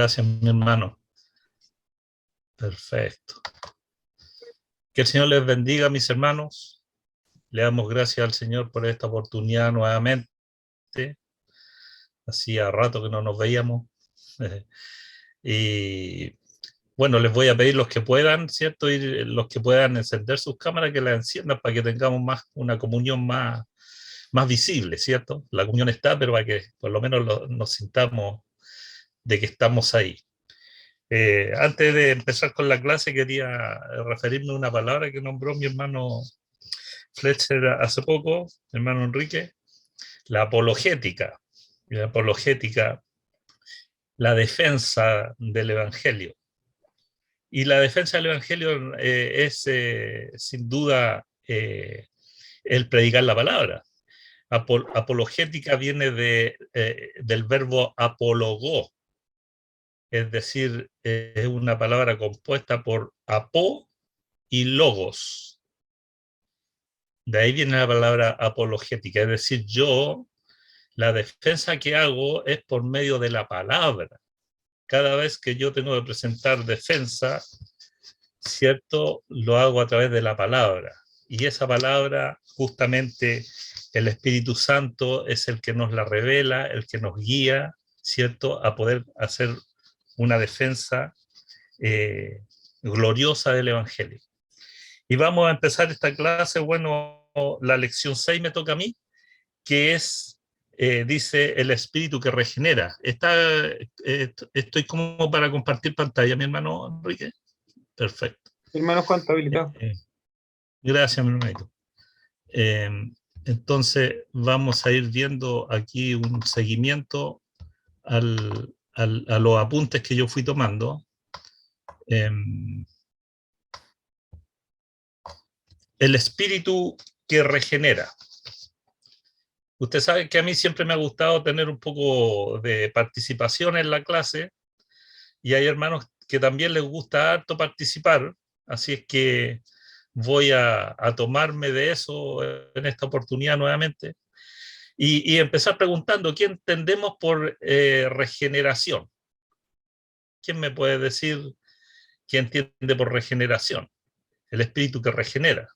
Gracias, mi hermano. Perfecto. Que el Señor les bendiga, mis hermanos. Le damos gracias al Señor por esta oportunidad nuevamente. Hacía rato que no nos veíamos. Y bueno, les voy a pedir los que puedan, ¿cierto? Y los que puedan encender sus cámaras, que las enciendan para que tengamos una comunión más visible, ¿cierto? La comunión está, pero para que por lo menos nos sintamos de que estamos ahí. Antes de empezar con la clase, quería referirme a una palabra que nombró mi hermano Fletcher hace poco, mi hermano Enrique, la apologética. La apologética, la defensa del Evangelio. Y la defensa del Evangelio es sin duda el predicar la palabra. Apologética viene del verbo apologó, es decir, es una palabra compuesta por apo y logos. De ahí viene la palabra apologética, es decir, la defensa que hago es por medio de la palabra. Cada vez que yo tengo que presentar defensa, ¿cierto? Lo hago a través de la palabra. Y esa palabra, justamente, el Espíritu Santo es el que nos la revela, el que nos guía, ¿cierto? A poder hacer una defensa gloriosa del Evangelio. Y vamos a empezar esta clase. Bueno, la lección 6 me toca a mí, que es, dice, el espíritu que regenera. Estoy como para compartir pantalla, mi hermano Enrique. Perfecto. Hermano Juan, está habilitado. Gracias, mi hermanito. Entonces, vamos a ir viendo aquí un seguimiento a los apuntes que yo fui tomando. El espíritu que regenera. Usted sabe que a mí siempre me ha gustado tener un poco de participación en la clase, y hay hermanos que también les gusta harto participar, así es que voy a tomarme de eso en esta oportunidad nuevamente y empezar preguntando, ¿qué entendemos por regeneración? ¿Quién me puede decir qué entiende por regeneración? El espíritu que regenera.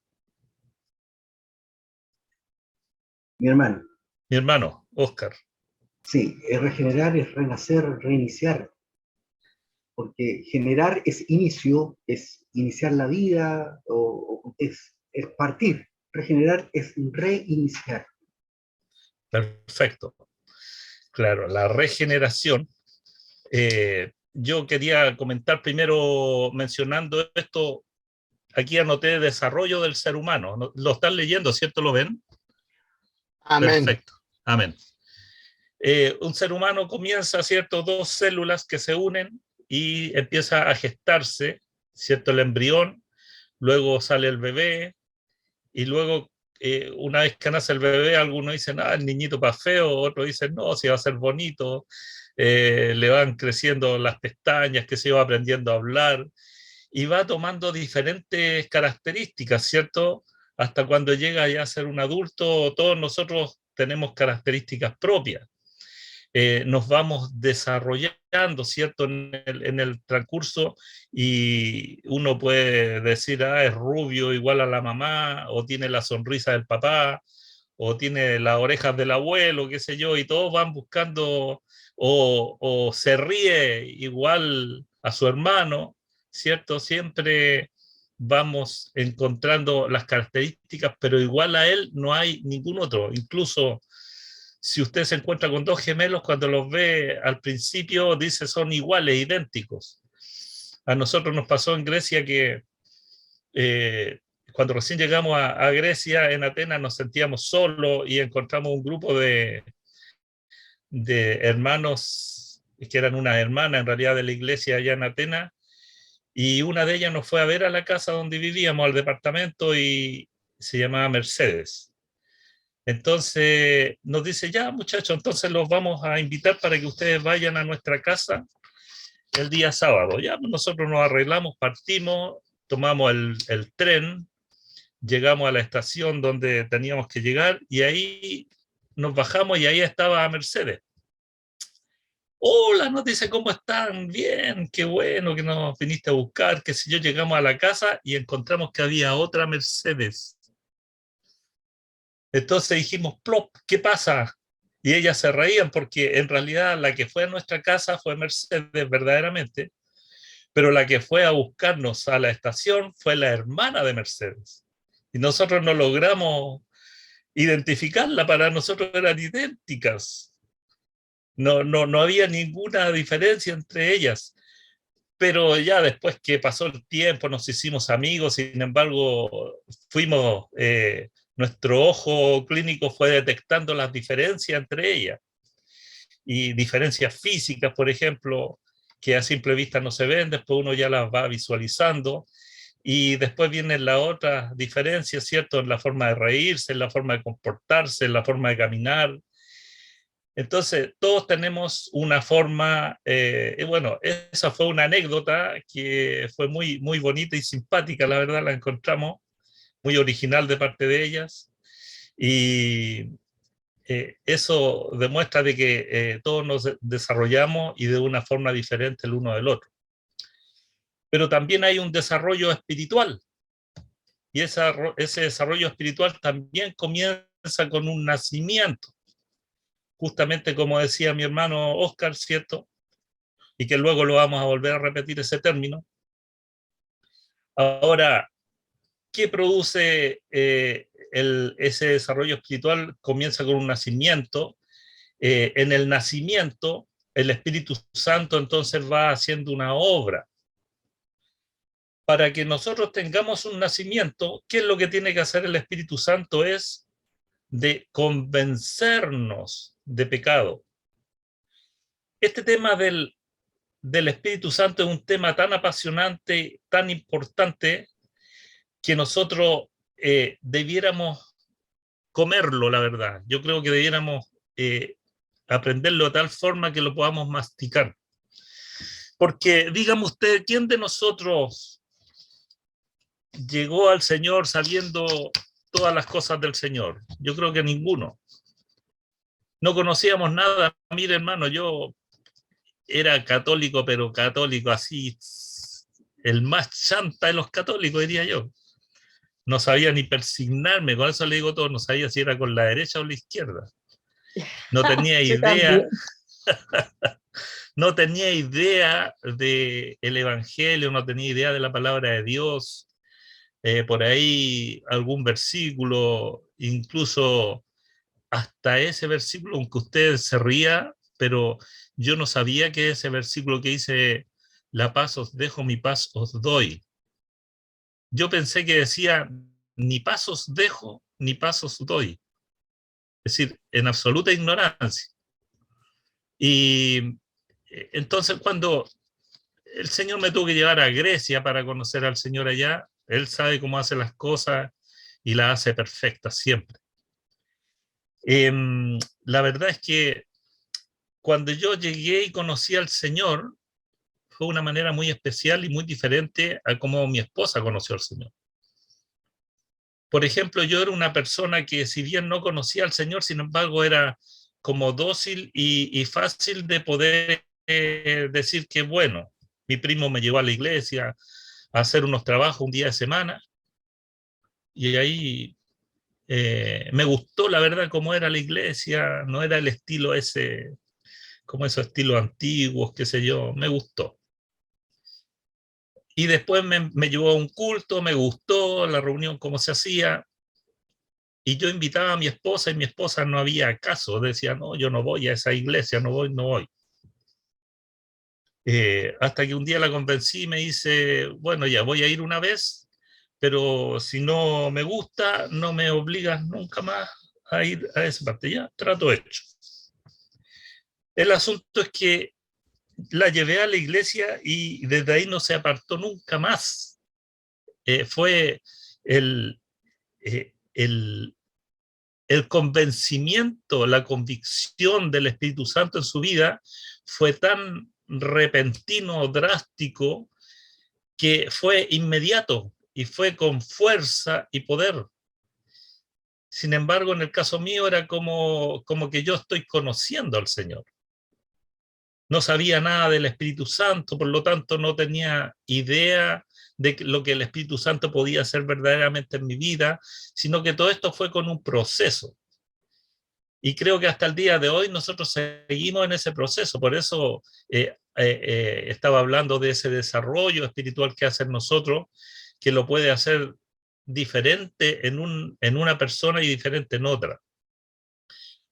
Mi hermano. Mi hermano, Oscar. Sí, regenerar es renacer, reiniciar. Porque generar es inicio, es iniciar la vida, o es partir. Regenerar es reiniciar. Perfecto. Claro, la regeneración. Yo quería comentar primero mencionando esto. Aquí anoté desarrollo del ser humano. Lo están leyendo, ¿cierto? ¿Lo ven? Amén. Perfecto. Amén. Un ser humano comienza, ¿cierto? Dos células que se unen y empieza a gestarse, ¿cierto? El embrión, luego sale el bebé y luego, una vez que nace el bebé, algunos dicen, el niñito va feo, otros dicen, no, si va a ser bonito, le van creciendo las pestañas, que se va aprendiendo a hablar, y va tomando diferentes características, ¿cierto? Hasta cuando llega ya a ser un adulto, todos nosotros tenemos características propias. Nos vamos desarrollando, ¿cierto? En el transcurso, y uno puede decir, es rubio igual a la mamá, o tiene la sonrisa del papá, o tiene las orejas del abuelo, qué sé yo, y todos van buscando, o se ríe igual a su hermano, ¿cierto? Siempre vamos encontrando las características, pero igual a él no hay ningún otro. Incluso si usted se encuentra con dos gemelos, cuando los ve al principio dice son iguales, idénticos. A nosotros nos pasó en Grecia que cuando recién llegamos a Grecia, en Atenas, nos sentíamos solos y encontramos un grupo de hermanos que eran unas hermanas en realidad de la iglesia allá en Atenas, y una de ellas nos fue a ver a la casa donde vivíamos, al departamento, y se llamaba Mercedes. Entonces nos dice, ya muchachos, entonces los vamos a invitar para que ustedes vayan a nuestra casa el día sábado. Ya nosotros nos arreglamos, partimos, tomamos el tren, llegamos a la estación donde teníamos que llegar, y ahí nos bajamos y ahí estaba Mercedes. hola, nos dice, ¿cómo están? Bien, qué bueno que nos viniste a buscar, que si yo llegamos a la casa y encontramos que había otra Mercedes. Entonces dijimos, plop, ¿qué pasa? Y ellas se reían porque en realidad la que fue a nuestra casa fue Mercedes verdaderamente, pero la que fue a buscarnos a la estación fue la hermana de Mercedes. Y nosotros no logramos identificarla, para nosotros eran idénticas. No había ninguna diferencia entre ellas. Pero ya después que pasó el tiempo nos hicimos amigos, sin embargo, fuimos, nuestro ojo clínico fue detectando las diferencias entre ellas y diferencias físicas, por ejemplo, que a simple vista no se ven, después uno ya las va visualizando y después vienen las otras diferencias, ¿cierto? En la forma de reírse, en la forma de comportarse, en la forma de caminar. Entonces, todos tenemos una forma, bueno, esa fue una anécdota que fue muy, muy bonita y simpática, la verdad, la encontramos muy original de parte de ellas. Y eso demuestra de que todos nos desarrollamos y de una forma diferente el uno del otro. Pero también hay un desarrollo espiritual, y ese desarrollo espiritual también comienza con un nacimiento, justamente como decía mi hermano Oscar, ¿cierto? Y que luego lo vamos a volver a repetir ese término. Ahora, ¿qué produce ese desarrollo espiritual? Comienza con un nacimiento. En el nacimiento, el Espíritu Santo entonces va haciendo una obra. Para que nosotros tengamos un nacimiento, ¿qué es lo que tiene que hacer el Espíritu Santo? Es de convencernos de pecado. Este tema del Espíritu Santo es un tema tan apasionante, tan importante, que nosotros debiéramos comerlo, la verdad. Yo creo que debiéramos aprenderlo de tal forma que lo podamos masticar. Porque dígame usted, ¿quién de nosotros llegó al Señor sabiendo todas las cosas del Señor? Yo creo que ninguno. No conocíamos nada. Mire, hermano, yo era católico, pero católico así, el más chanta de los católicos, diría yo. No sabía ni persignarme, con eso le digo todo, no sabía si era con la derecha o la izquierda. No tenía Yo idea, también. no tenía idea del Evangelio, no tenía idea de la palabra de Dios. Por ahí algún versículo, incluso hasta ese versículo, aunque usted se ría, pero yo no sabía que ese versículo que dice, la paz os dejo, mi paz os doy. Yo pensé que decía, ni paz os dejo, ni paz os doy. Es decir, en absoluta ignorancia. Y entonces cuando el Señor me tuvo que llevar a Grecia para conocer al Señor allá, Él sabe cómo hace las cosas y las hace perfectas siempre. La verdad es que cuando yo llegué y conocí al Señor, fue una manera muy especial y muy diferente a cómo mi esposa conoció al Señor. Por ejemplo, yo era una persona que si bien no conocía al Señor, sin embargo era como dócil y fácil de poder decir que bueno, mi primo me llevó a la iglesia a hacer unos trabajos un día de semana y ahí me gustó la verdad cómo era la iglesia, no era el estilo ese, como esos estilos antiguos, qué sé yo, me gustó. Y después me llevó a un culto, me gustó la reunión, cómo se hacía, y yo invitaba a mi esposa y mi esposa no había caso, decía, no, yo no voy a esa iglesia, no voy, no voy. Hasta que un día la convencí y me dice, bueno, ya voy a ir una vez, pero si no me gusta, no me obligas nunca más a ir a esa parte. Ya, trato hecho. El asunto es que la llevé a la iglesia y desde ahí no se apartó nunca más. Fue el, el, el convencimiento, la convicción del Espíritu Santo en su vida fue tan repentino, drástico, que fue inmediato y fue con fuerza y poder. Sin embargo, en el caso mío era como que yo estoy conociendo al Señor. no sabía nada del Espíritu Santo, por lo tanto no tenía idea de lo que el Espíritu Santo podía hacer verdaderamente en mi vida, sino que todo esto fue con un proceso. Y creo que hasta el día de hoy nosotros seguimos en ese proceso. Por eso estaba hablando de ese desarrollo espiritual que hace en nosotros, que lo puede hacer diferente en una persona y diferente en otra.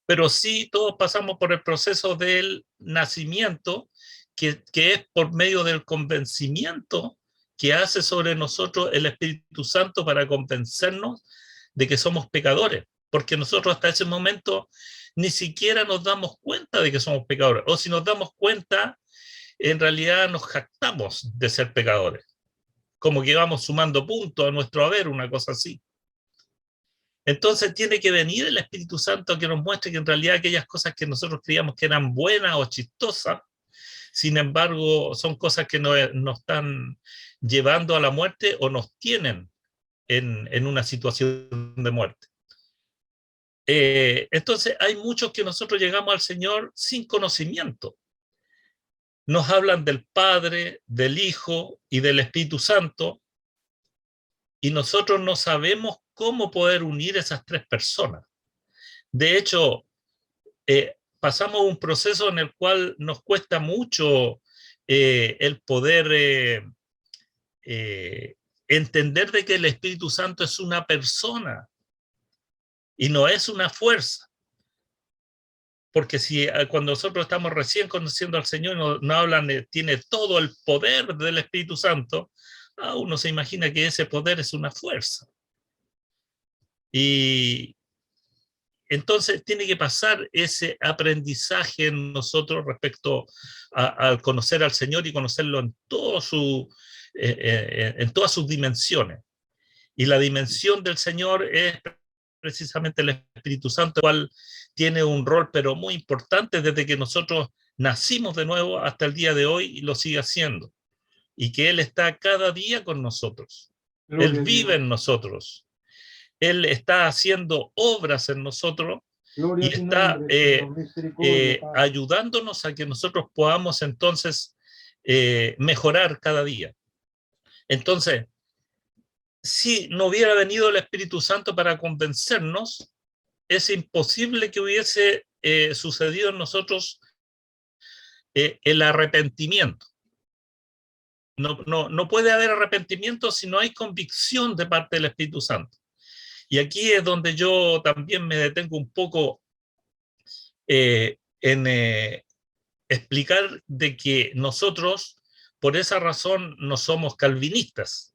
Pero sí, todos pasamos por el proceso del nacimiento, que es por medio del convencimiento que hace sobre nosotros el Espíritu Santo para convencernos de que somos pecadores, porque nosotros hasta ese momento ni siquiera nos damos cuenta de que somos pecadores, o si nos damos cuenta, en realidad nos jactamos de ser pecadores, como que vamos sumando puntos a nuestro haber, una cosa así. Entonces tiene que venir el Espíritu Santo que nos muestre que en realidad aquellas cosas que nosotros creíamos que eran buenas o chistosas, sin embargo, son cosas que nos están llevando a la muerte o nos tienen en una situación de muerte. Entonces hay muchos que nosotros llegamos al Señor sin conocimiento. Nos hablan del Padre, del Hijo y del Espíritu Santo, y nosotros no sabemos cómo poder unir esas tres personas. De hecho, pasamos un proceso en el cual nos cuesta mucho el poder entender de que el Espíritu Santo es una persona y no es una fuerza. Porque si cuando nosotros estamos recién conociendo al Señor, nos hablan, tiene todo el poder del Espíritu Santo, uno se imagina que ese poder es una fuerza. Y entonces tiene que pasar ese aprendizaje en nosotros respecto al conocer al Señor y conocerlo en en todas sus dimensiones. Y la dimensión del Señor es precisamente el Espíritu Santo, el cual tiene un rol pero muy importante desde que nosotros nacimos de nuevo hasta el día de hoy, y lo sigue haciendo. Y que Él está cada día con nosotros. Él vive en nosotros. Él está haciendo obras en nosotros y está ayudándonos a que nosotros podamos entonces mejorar cada día. Entonces, si no hubiera venido el Espíritu Santo para convencernos, es imposible que hubiese sucedido en nosotros el arrepentimiento. No puede haber arrepentimiento si no hay convicción de parte del Espíritu Santo. Y aquí es donde yo también me detengo un poco en explicar de que nosotros, por esa razón, no somos calvinistas.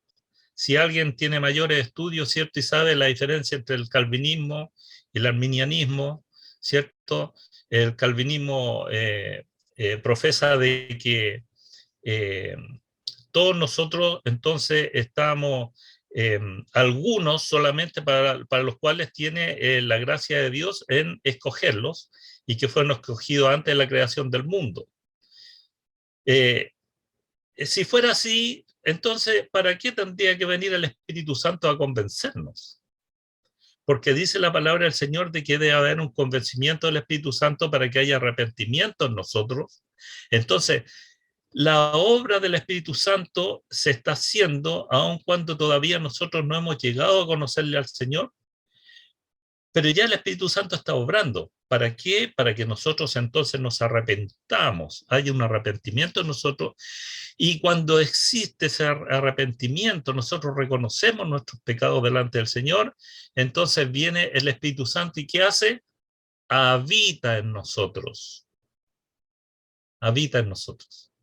Si alguien tiene mayores estudios, ¿cierto? Y sabe la diferencia entre el calvinismo y el arminianismo, ¿cierto? El calvinismo profesa de que todos nosotros entonces estamos, algunos solamente para los cuales tiene la gracia de Dios en escogerlos, y que fueron escogidos antes de la creación del mundo. Si fuera así, entonces, ¿para qué tendría que venir el Espíritu Santo a convencernos? Porque dice la palabra del Señor de que debe haber un convencimiento del Espíritu Santo para que haya arrepentimiento en nosotros. Entonces, la obra del Espíritu Santo se está haciendo aun cuando todavía nosotros no hemos llegado a conocerle al Señor, pero ya el Espíritu Santo está obrando. ¿Para qué? Para que nosotros entonces nos arrepentamos, haya un arrepentimiento en nosotros, y cuando existe ese arrepentimiento, nosotros reconocemos nuestros pecados delante del Señor, entonces viene el Espíritu Santo, ¿y qué hace? Habita en nosotros. Habita en nosotros.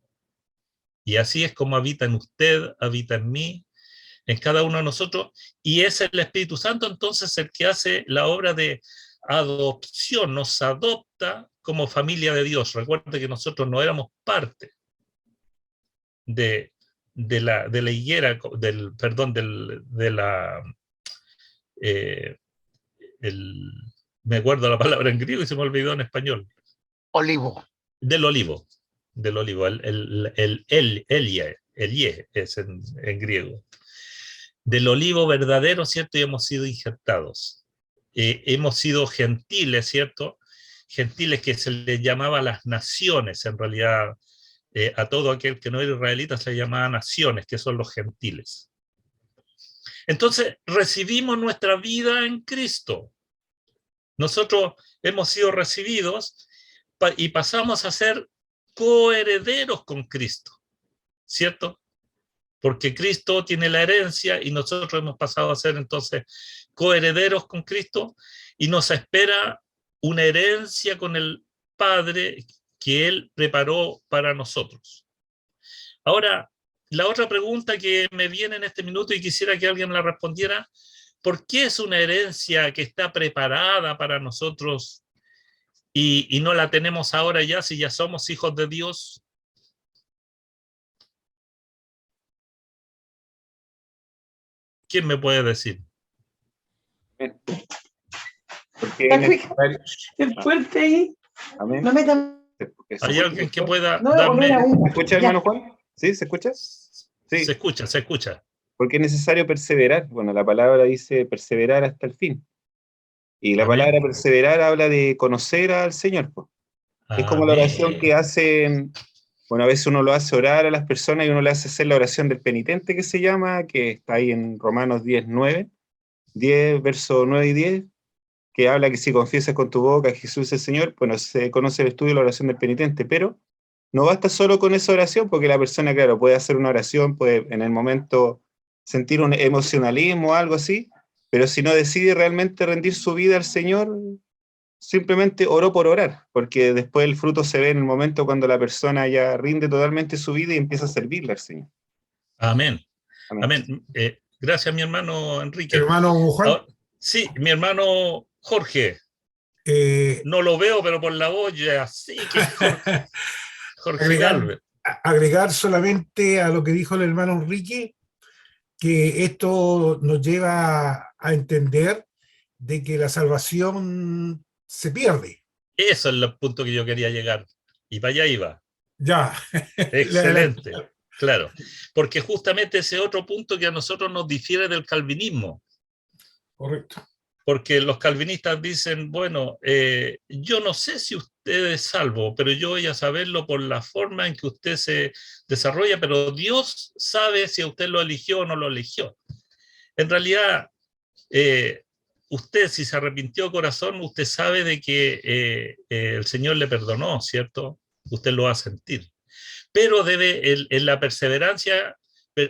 Y así es como habita en usted, habita en mí, en cada uno de nosotros, y es el Espíritu Santo entonces el que hace la obra de adopción, nos adopta como familia de Dios. Recuerde que nosotros no éramos parte de la higuera, me acuerdo la palabra en griego y se me olvidó en español. Olivo. Del olivo, elie es en griego. Del olivo verdadero, ¿cierto? Y hemos sido injertados. Hemos sido gentiles, ¿cierto? gentiles, que se les llamaba las naciones, en realidad a todo aquel que no era israelita se le llamaba naciones, que son los gentiles. Entonces recibimos nuestra vida en Cristo. Nosotros hemos sido recibidos y pasamos a ser coherederos con Cristo, ¿cierto? Porque Cristo tiene la herencia y nosotros hemos pasado a ser entonces coherederos con Cristo, y nos espera una herencia con el Padre que Él preparó para nosotros. Ahora, la otra pregunta que me viene en este minuto y quisiera que alguien me la respondiera: ¿por qué es una herencia que está preparada para nosotros y no la tenemos ahora ya, si ya somos hijos de Dios? ¿Quién me puede decir? Porque es necesario. Es fuerte ahí. Amén. No metan. ¿Hay alguien que pueda No, darme? ¿Se escucha, hermano Juan? ¿Sí? ¿Se escucha? Sí. Se escucha, se escucha. Porque es necesario perseverar. Bueno, la palabra dice perseverar hasta el fin. Y la Amén. palabra perseverar habla de conocer al Señor, pues. Es como la oración Amén. que hacen, bueno, a veces uno lo hace orar a las personas y uno le hace hacer la oración del penitente, que se llama, que está ahí en Romanos 10, versos 9 y 10, que habla que si confiesas con tu boca que Jesús es el Señor, bueno, se conoce el estudio de la oración del penitente, pero no basta solo con esa oración, porque la persona, claro, puede hacer una oración, puede en el momento sentir un emocionalismo o algo así, pero si no decide realmente rendir su vida al Señor, simplemente oró por orar, porque después el fruto se ve en el momento cuando la persona ya rinde totalmente su vida y empieza a servirle al Señor. Amén. Amén. Amén. Gracias, mi hermano Enrique. Hermano Juan, Ahora, sí, mi hermano Jorge. eh, No lo veo, pero por la voz ya sí que es Jorge Galvez. agregar solamente a lo que dijo el hermano Enrique, que esto nos lleva a entender de que la salvación se pierde. Eso es el punto que yo quería llegar. Y para allá iba. Ya. Excelente. Claro. Porque justamente ese otro punto que a nosotros nos difiere del calvinismo. Correcto. Porque los calvinistas dicen, bueno, yo no sé si usted es salvo, pero yo voy a saberlo por la forma en que usted se desarrolla, pero Dios sabe si a usted lo eligió o no lo eligió. En realidad, usted, si se arrepintió de corazón, usted sabe de que el Señor le perdonó, ¿cierto? Usted lo va a sentir. Pero debe, en la perseverancia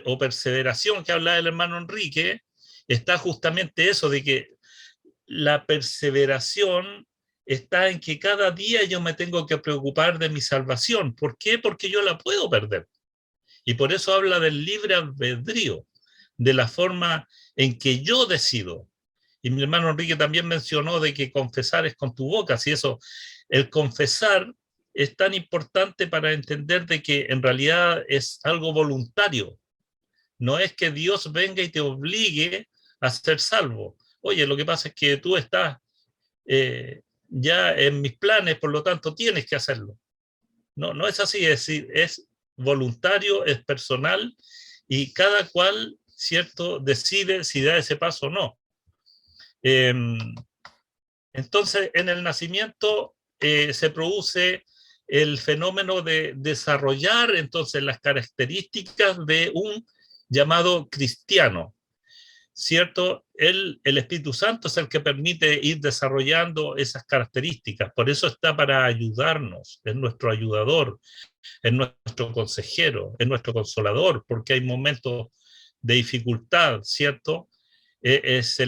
o perseveración que habla el hermano Enrique, está justamente eso de que la perseveración está en que cada día yo me tengo que preocupar de mi salvación. ¿Por qué? Porque yo la puedo perder. Y por eso habla del libre albedrío, de la forma en que yo decido. Y mi hermano Enrique también mencionó de que confesar es con tu boca. Si eso, el confesar es tan importante para entender de que en realidad es algo voluntario. No es que Dios venga y te obligue a ser salvo. Oye, lo que pasa es que tú estás ya en mis planes, por lo tanto tienes que hacerlo. No, no es así, es decir, es voluntario, es personal y cada cual, ¿cierto?, decide si da ese paso o no. Entonces, en el nacimiento se produce el fenómeno de desarrollar entonces las características de un llamado cristiano, ¿cierto? El Espíritu Santo es el que permite ir desarrollando esas características, por eso está para ayudarnos, es nuestro ayudador, es nuestro consejero, es nuestro consolador, porque hay momentos de dificultad, ¿cierto? Es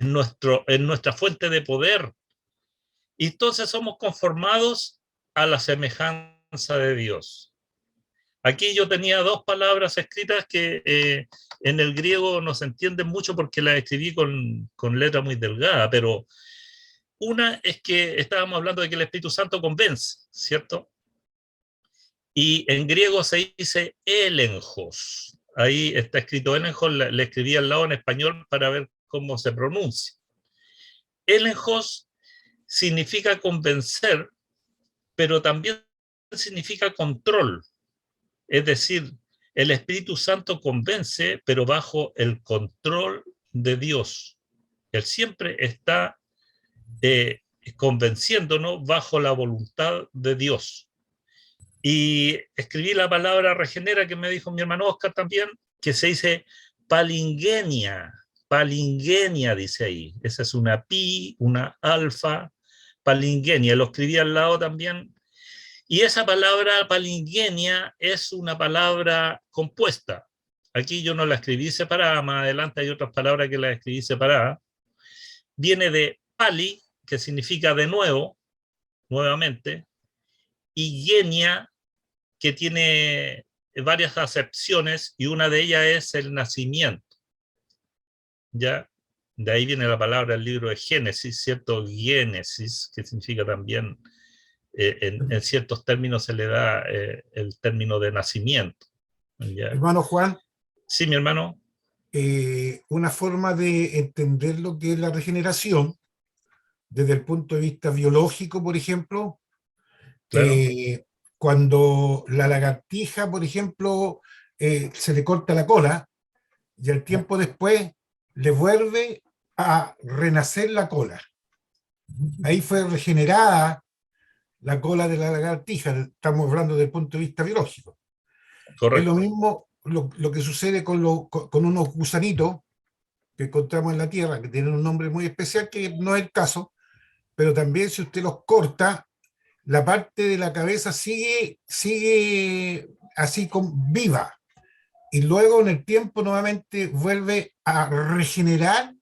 nuestra fuente de poder. Y entonces somos conformados a la semejanza de Dios. Aquí yo tenía dos palabras escritas que en el griego no se entienden mucho porque las escribí con letra muy delgada, pero una es que estábamos hablando de que el Espíritu Santo convence, ¿cierto? Y en griego se dice elenjos. Ahí está escrito elenjos, le escribí al lado en español para ver cómo se pronuncia. Elenjos significa convencer, pero también significa control. Es decir, el Espíritu Santo convence, pero bajo el control de Dios. Él siempre está convenciéndonos bajo la voluntad de Dios. Y escribí la palabra regenera que me dijo mi hermano Oscar también, que se dice palingenia. Palingenia dice ahí. Esa es una pi, una alfa, palingenia. Lo escribí al lado también. Y esa palabra palingenia es una palabra compuesta. Aquí yo no la escribí separada, más adelante hay otras palabras que la escribí separada. Viene de pali, que significa de nuevo, nuevamente, y genia, que tiene varias acepciones, y una de ellas es el nacimiento. ¿Ya? De ahí viene la palabra del libro de Génesis, ¿cierto? Génesis, que significa también, en ciertos términos se le da el término de nacimiento. ¿Ya? Hermano Juan, Sí, mi hermano. una forma de entender lo que es la regeneración, desde el punto de vista biológico, por ejemplo, Claro. cuando la lagartija, por ejemplo, se le corta la cola y al tiempo después le vuelve a renacer la cola. Ahí fue regenerada la cola de la lagartija, estamos hablando desde el punto de vista biológico. Correcto. Es lo mismo lo que sucede con unos gusanitos que encontramos en la Tierra, que tienen un nombre muy especial, que no es el caso, pero también si usted los corta, la parte de la cabeza sigue así viva, y luego en el tiempo nuevamente vuelve a regenerar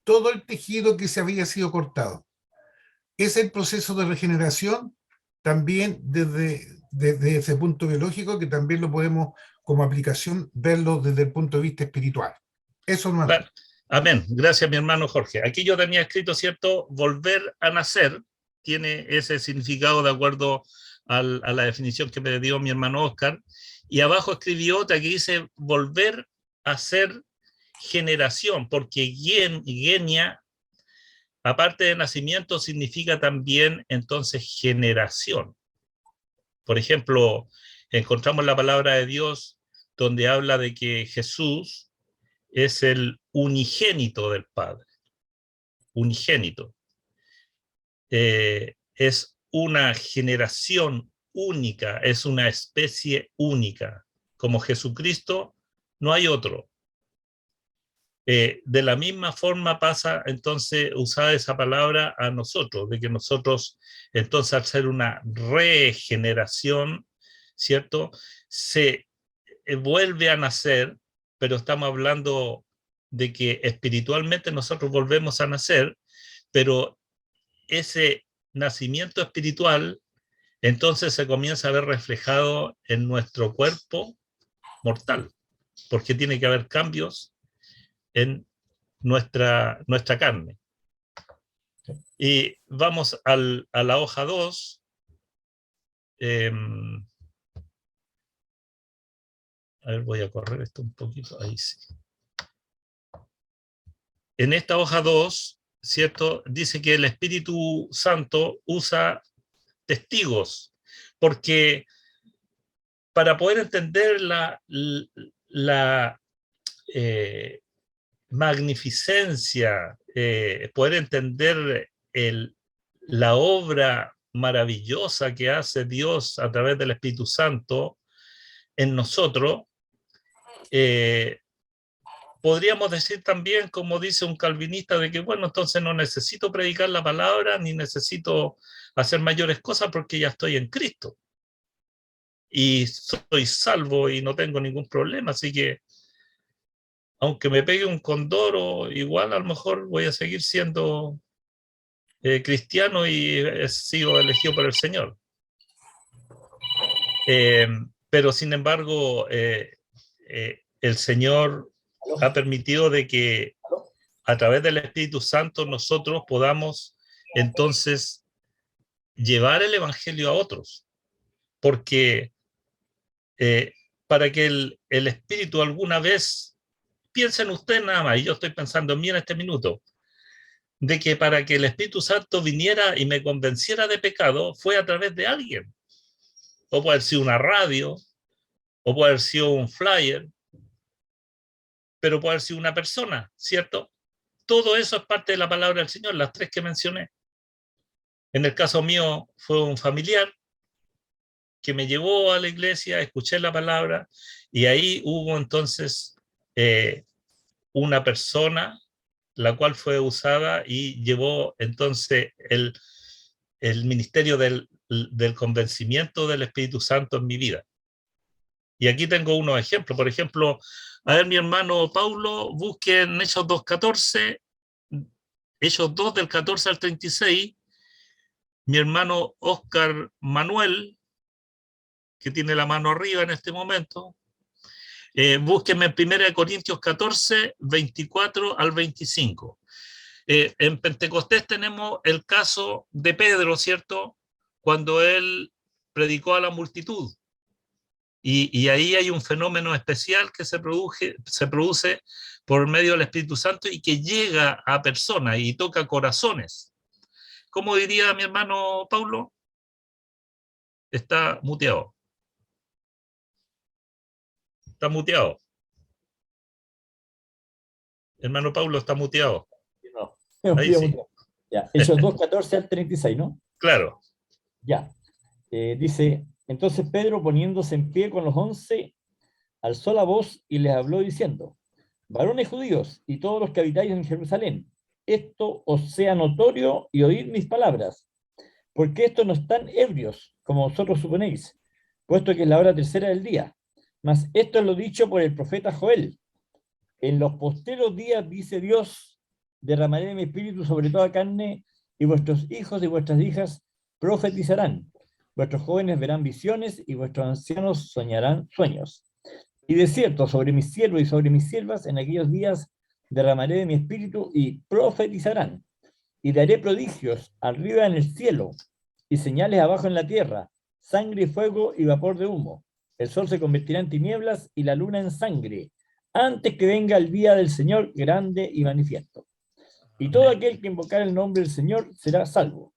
todo el tejido que se había sido cortado. Es el proceso de regeneración también desde ese punto biológico, que también lo podemos como aplicación verlo desde el punto de vista espiritual. Eso no. Claro. Amén. Gracias, mi hermano Jorge. Aquí yo tenía escrito, ¿cierto? Volver a nacer tiene ese significado de acuerdo a la definición que me dio mi hermano Oscar. Y abajo escribí otra que dice volver a ser generación, porque genia, aparte de nacimiento, significa también entonces generación. Por ejemplo, encontramos la palabra de Dios donde habla de que Jesús es el unigénito del Padre. Unigénito. Es una generación única, es una especie única. Como Jesucristo, no hay otro. De la misma forma pasa entonces usar esa palabra a nosotros, de que nosotros entonces al ser una regeneración, ¿cierto? Se vuelve a nacer, pero estamos hablando de que espiritualmente nosotros volvemos a nacer, pero ese nacimiento espiritual entonces se comienza a ver reflejado en nuestro cuerpo mortal, porque tiene que haber cambios en nuestra carne. Y vamos a la hoja 2. A ver, voy a correr esto un poquito. Ahí sí. En esta hoja 2, ¿cierto? Dice que el Espíritu Santo usa testigos, porque para poder entender la magnificencia, poder entender la obra maravillosa que hace Dios a través del Espíritu Santo en nosotros, podríamos decir también, como dice un calvinista, de que bueno, entonces no necesito predicar la palabra, ni necesito hacer mayores cosas porque ya estoy en Cristo. Y soy salvo y no tengo ningún problema, así que aunque me pegue un condoro, igual a lo mejor voy a seguir siendo cristiano y sigo elegido por el Señor. Pero sin embargo, el Señor ha permitido de que a través del Espíritu Santo nosotros podamos entonces llevar el Evangelio a otros, porque para que el Espíritu alguna vez, piensen ustedes nada más, y yo estoy pensando en mí en este minuto, de que para que el Espíritu Santo viniera y me convenciera de pecado fue a través de alguien, o puede haber sido una radio, o puede haber sido un flyer, pero puede haber sido una persona, ¿cierto? Todo eso es parte de la palabra del Señor, las tres que mencioné. En el caso mío fue un familiar que me llevó a la iglesia, escuché la palabra y ahí hubo entonces una persona la cual fue usada y llevó entonces el ministerio del convencimiento del Espíritu Santo en mi vida. Y aquí tengo unos ejemplos. Por ejemplo, a ver, mi hermano Paulo, busque en Hechos 2:14, Hechos 2 del 14 al 36. Mi hermano Oscar Manuel, que tiene la mano arriba en este momento, búsquenme en 1 Corintios 14, 24 al 25. En Pentecostés tenemos el caso de Pedro, ¿cierto? Cuando él predicó a la multitud. Y ahí hay un fenómeno especial que se produce por medio del Espíritu Santo y que llega a personas y toca corazones. ¿Cómo diría mi hermano Paulo? Está muteado. Está muteado. Hermano Paulo está muteado. No, Ahí sí. ya, Hechos 2, 14 al 36, ¿no? Claro. Ya. Dice, entonces Pedro, poniéndose en pie con los 11, alzó la voz y les habló diciendo: varones judíos y todos los que habitáis en Jerusalén, esto os sea notorio y oíd mis palabras, porque estos no están ebrios, como vosotros suponéis, puesto que es la hora tercera del día. Mas esto es lo dicho por el profeta Joel. En los posteros días, dice Dios, derramaré de mi espíritu sobre toda carne, y vuestros hijos y vuestras hijas profetizarán. Vuestros jóvenes verán visiones, y vuestros ancianos soñarán sueños. Y de cierto, sobre mis siervos y sobre mis siervas, en aquellos días derramaré de mi espíritu, y profetizarán. Y daré prodigios arriba en el cielo, y señales abajo en la tierra, sangre y fuego y vapor de humo. El sol se convertirá en tinieblas y la luna en sangre, antes que venga el día del Señor grande y manifiesto. Y todo aquel que invocar el nombre del Señor será salvo.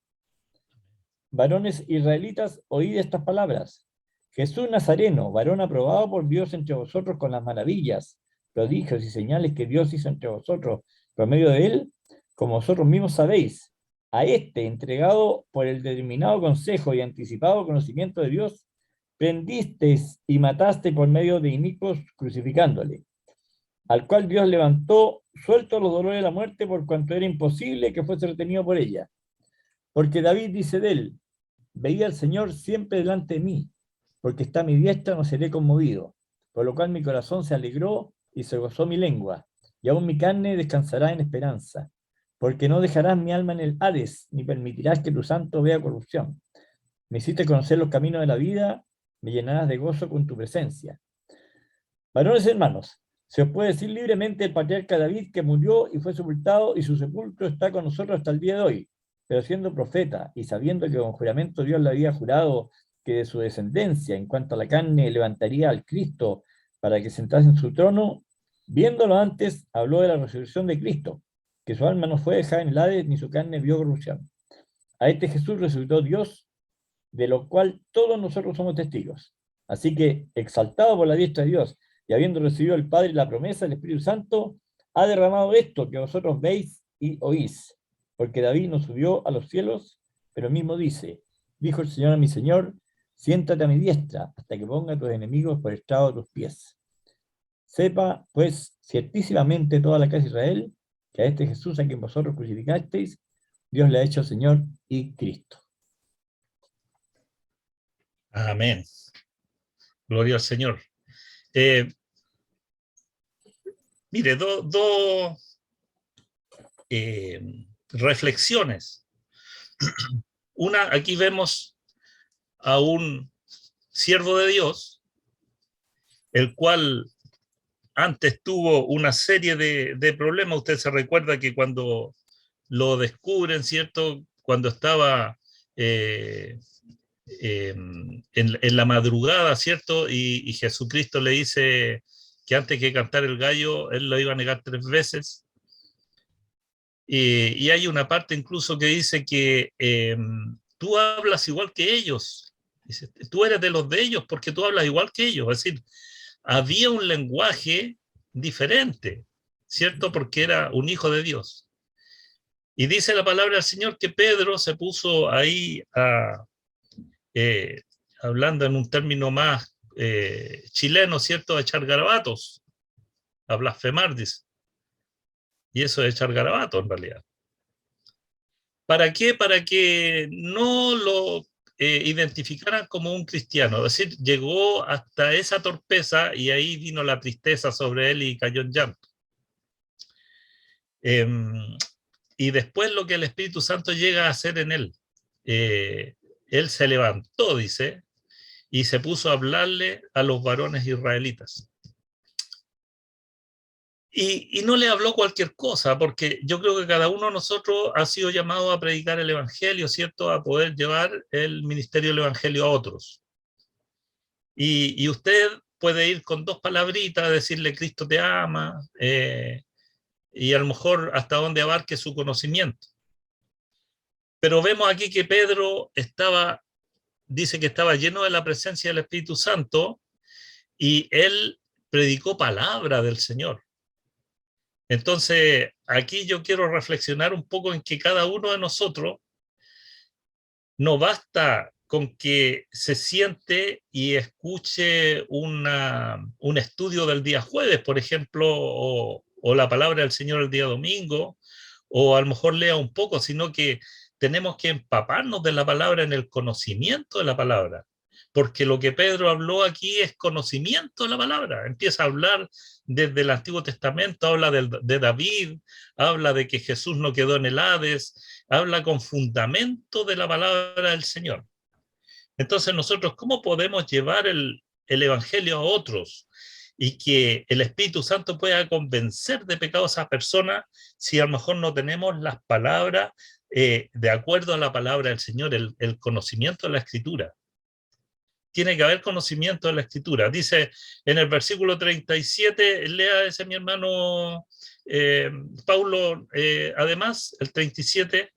Varones israelitas, oíd estas palabras. Jesús Nazareno, varón aprobado por Dios entre vosotros con las maravillas, prodigios y señales que Dios hizo entre vosotros por medio de él, como vosotros mismos sabéis, a este, entregado por el determinado consejo y anticipado conocimiento de Dios, prendisteis y mataste por medio de inicuos, crucificándole, al cual Dios levantó, suelto los dolores de la muerte, por cuanto era imposible que fuese retenido por ella. Porque David dice de él: veía al Señor siempre delante de mí, porque está a mi diestra, no seré conmovido. Por lo cual mi corazón se alegró y se gozó mi lengua, y aún mi carne descansará en esperanza. Porque no dejarás mi alma en el Hades, ni permitirás que tu santo vea corrupción. Me hiciste conocer los caminos de la vida, me llenarás de gozo con tu presencia. Varones hermanos, se os puede decir libremente el patriarca David, que murió y fue sepultado, y su sepulcro está con nosotros hasta el día de hoy. Pero siendo profeta, y sabiendo que con juramento Dios le había jurado que de su descendencia, en cuanto a la carne, levantaría al Cristo para que sentase en su trono, viéndolo antes, habló de la resurrección de Cristo, que su alma no fue dejada en el Hades, ni su carne vio corrupción. A este Jesús resucitó Dios, de lo cual todos nosotros somos testigos. Así que, exaltado por la diestra de Dios, y habiendo recibido el Padre la promesa del Espíritu Santo, ha derramado esto que vosotros veis y oís. Porque David no subió a los cielos, pero mismo dice: dijo el Señor a mi Señor, siéntate a mi diestra, hasta que ponga a tus enemigos por estrado de tus pies. Sepa, pues, ciertísimamente toda la casa de Israel, que a este Jesús a quien vosotros crucificasteis, Dios le ha hecho Señor y Cristo. Amén. Gloria al Señor. Mire, dos reflexiones. Una, aquí vemos a un siervo de Dios, el cual antes tuvo una serie de problemas. Usted se recuerda que cuando lo descubren, ¿cierto? Cuando estaba en la madrugada, ¿cierto? Y Jesucristo le dice que antes que cantar el gallo, él lo iba a negar 3 veces. Y hay una parte incluso que dice que tú hablas igual que ellos. Dice, tú eres de los de ellos porque tú hablas igual que ellos. Es decir, había un lenguaje diferente, ¿cierto? Porque era un hijo de Dios. Y dice la palabra del Señor que Pedro se puso ahí hablando en un término más chileno, ¿cierto? A echar garabatos, a blasfemar, dice. Y eso es echar garabatos en realidad. ¿Para qué? Para que no lo identificaran como un cristiano. Es decir, llegó hasta esa torpeza y ahí vino la tristeza sobre él y cayó en llanto. Y después lo que el Espíritu Santo llega a hacer en él. Él se levantó, dice, y se puso a hablarle a los varones israelitas. Y no le habló cualquier cosa, porque yo creo que cada uno de nosotros ha sido llamado a predicar el Evangelio, ¿cierto? A poder llevar el ministerio del Evangelio a otros. Y usted puede ir con 2 palabritas, decirle Cristo te ama, y a lo mejor hasta donde abarque su conocimiento. Pero vemos aquí que Pedro dice que estaba lleno de la presencia del Espíritu Santo y él predicó palabra del Señor. Entonces, aquí yo quiero reflexionar un poco en que cada uno de nosotros no basta con que se siente y escuche un estudio del día jueves, por ejemplo, o la palabra del Señor el día domingo, o a lo mejor lea un poco, sino que tenemos que empaparnos de la palabra en el conocimiento de la palabra, porque lo que Pedro habló aquí es conocimiento de la palabra. Empieza a hablar desde el Antiguo Testamento, habla de David, habla de que Jesús no quedó en el Hades, habla con fundamento de la palabra del Señor. Entonces nosotros, ¿cómo podemos llevar el Evangelio a otros y que el Espíritu Santo pueda convencer de pecado a esas personas si a lo mejor no tenemos las palabras de acuerdo a la palabra del Señor, el conocimiento de la Escritura? Tiene que haber conocimiento de la Escritura. Dice en el versículo 37, lea ese mi hermano Paulo, además, el 37,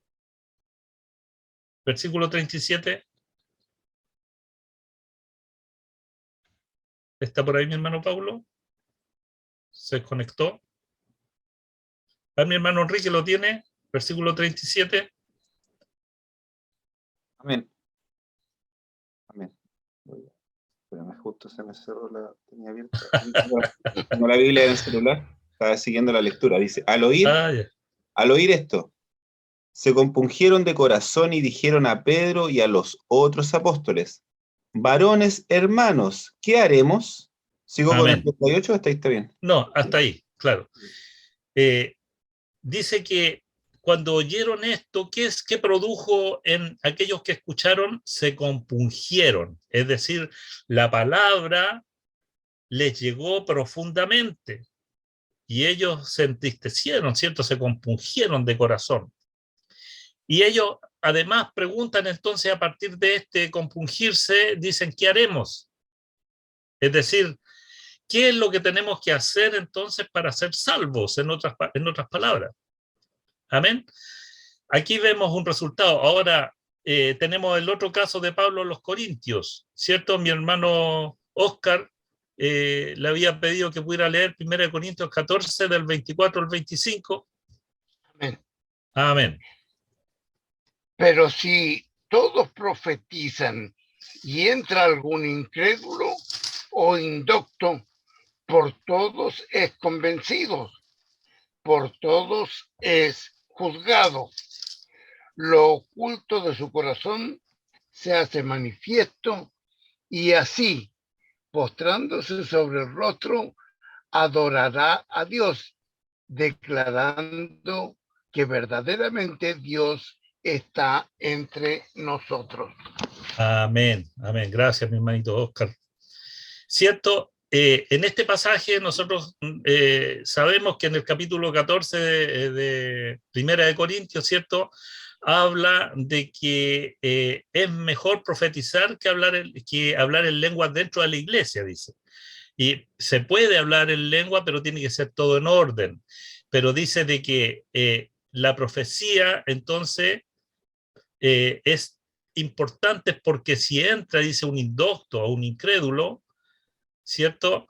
versículo 37. ¿Está por ahí mi hermano Paulo? ¿Se desconectó? A mi hermano Enrique lo tiene, versículo 37. Amén. Amén. Espérame, justo se me cerró tenía abierta. Como la Biblia en el celular, estaba siguiendo la lectura. Dice, al oír esto, se compungieron de corazón y dijeron a Pedro y a los otros apóstoles, varones hermanos, ¿qué haremos? ¿Sigo Amén. con el 38? ¿Hasta ahí está bien? No, hasta ahí, claro. Dice que cuando oyeron esto, ¿qué produjo en aquellos que escucharon? Se compungieron. Es decir, la palabra les llegó profundamente y ellos se entristecieron, ¿cierto? Se compungieron de corazón. Y ellos además preguntan entonces a partir de este compungirse, dicen, ¿qué haremos? Es decir, ¿qué es lo que tenemos que hacer entonces para ser salvos? En otras palabras. Amén. Aquí vemos un resultado. Ahora tenemos el otro caso de Pablo en los Corintios, ¿cierto? Mi hermano Oscar le había pedido que pudiera leer 1 Corintios 14 del 24 al 25. Amén. Amén. Pero si todos profetizan y entra algún incrédulo o indocto, por todos es convencido, por todos es juzgado. Lo oculto de su corazón se hace manifiesto y así, postrándose sobre el rostro, adorará a Dios, declarando que verdaderamente Dios está entre nosotros. Amén. Amén. Gracias, mi hermanito Oscar. ¿Cierto? En este pasaje nosotros sabemos que en el capítulo 14 de Primera de Corintios, ¿cierto?, habla de que es mejor profetizar que hablar en lenguas dentro de la iglesia, dice. Y se puede hablar en lengua, pero tiene que ser todo en orden. Pero dice de que la profecía, entonces, es importante porque si entra, dice, un indocto o un incrédulo, ¿cierto?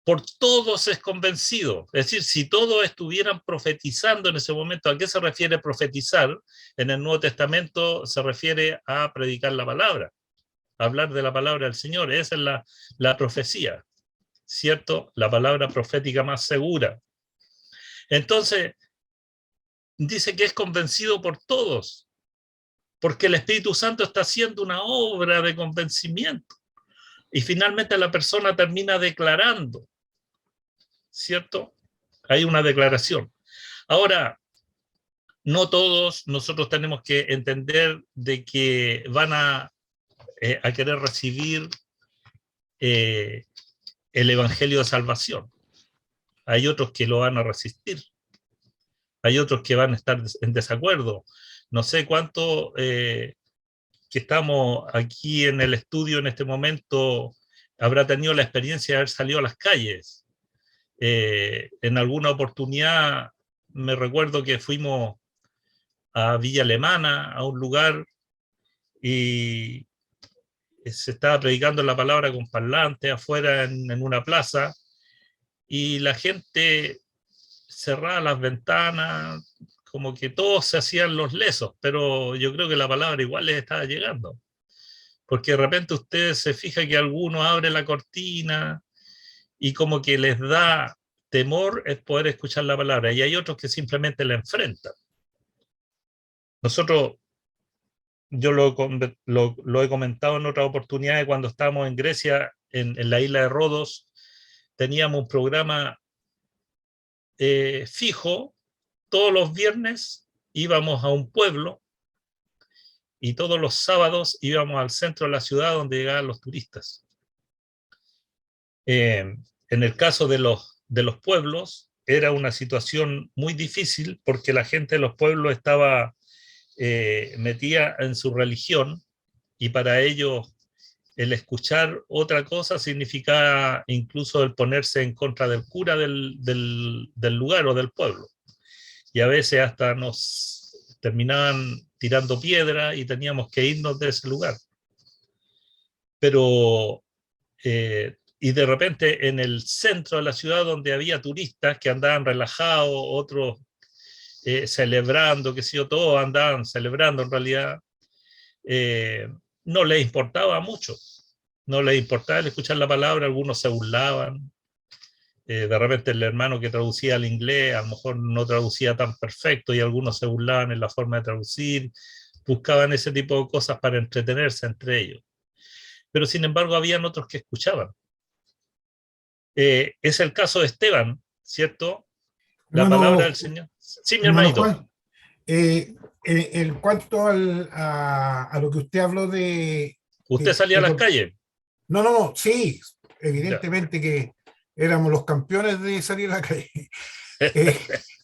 por todos es convencido. Es decir, si todos estuvieran profetizando en ese momento, ¿a qué se refiere profetizar? En el Nuevo Testamento se refiere a predicar la palabra, a hablar de la palabra del Señor. Esa es la profecía, ¿cierto? La palabra profética más segura. Entonces, dice que es convencido por todos, porque el Espíritu Santo está haciendo una obra de convencimiento. Y finalmente la persona termina declarando, ¿cierto? Hay una declaración. Ahora, no todos nosotros tenemos que entender de que van a querer recibir el evangelio de salvación. Hay otros que lo van a resistir. Hay otros que van a estar en desacuerdo. No sé cuánto que estamos aquí en el estudio en este momento habrá tenido la experiencia de haber salido a las calles. En alguna oportunidad me recuerdo que fuimos a Villa Alemana, a un lugar, y se estaba predicando la palabra con parlantes afuera en una plaza, y la gente cerraba las ventanas, como que todos se hacían los lesos, pero yo creo que la palabra igual les estaba llegando, porque de repente usted se fija que alguno abre la cortina y como que les da temor es poder escuchar la palabra, y hay otros que simplemente la enfrentan. Nosotros, yo lo he comentado en otras oportunidades, cuando estábamos en Grecia, en la isla de Rodos, teníamos un programa fijo. Todos los viernes íbamos a un pueblo y todos los sábados íbamos al centro de la ciudad donde llegaban los turistas. En el caso de los pueblos, era una situación muy difícil porque la gente de los pueblos estaba metida en su religión, y para ellos el escuchar otra cosa significaba incluso el ponerse en contra del cura del lugar o del pueblo. Y a veces hasta nos terminaban tirando piedra y teníamos que irnos de ese lugar. Pero y de repente en el centro de la ciudad, donde había turistas que andaban relajados, otros celebrando, que sé yo, todos andaban celebrando en realidad, no les importaba mucho, no les importaba el escuchar la palabra, algunos se burlaban, de repente el hermano que traducía al inglés a lo mejor no traducía tan perfecto y algunos se burlaban en la forma de traducir, buscaban ese tipo de cosas para entretenerse entre ellos. Pero sin embargo habían otros que escuchaban. Es el caso de Esteban, ¿cierto? La Hermano, palabra del Señor. Sí, mi hermano hermanito. Juan, en cuanto a lo que usted habló de... ¿Usted salía a las calles? No, sí, Ya. evidentemente que éramos los campeones de salir a la calle.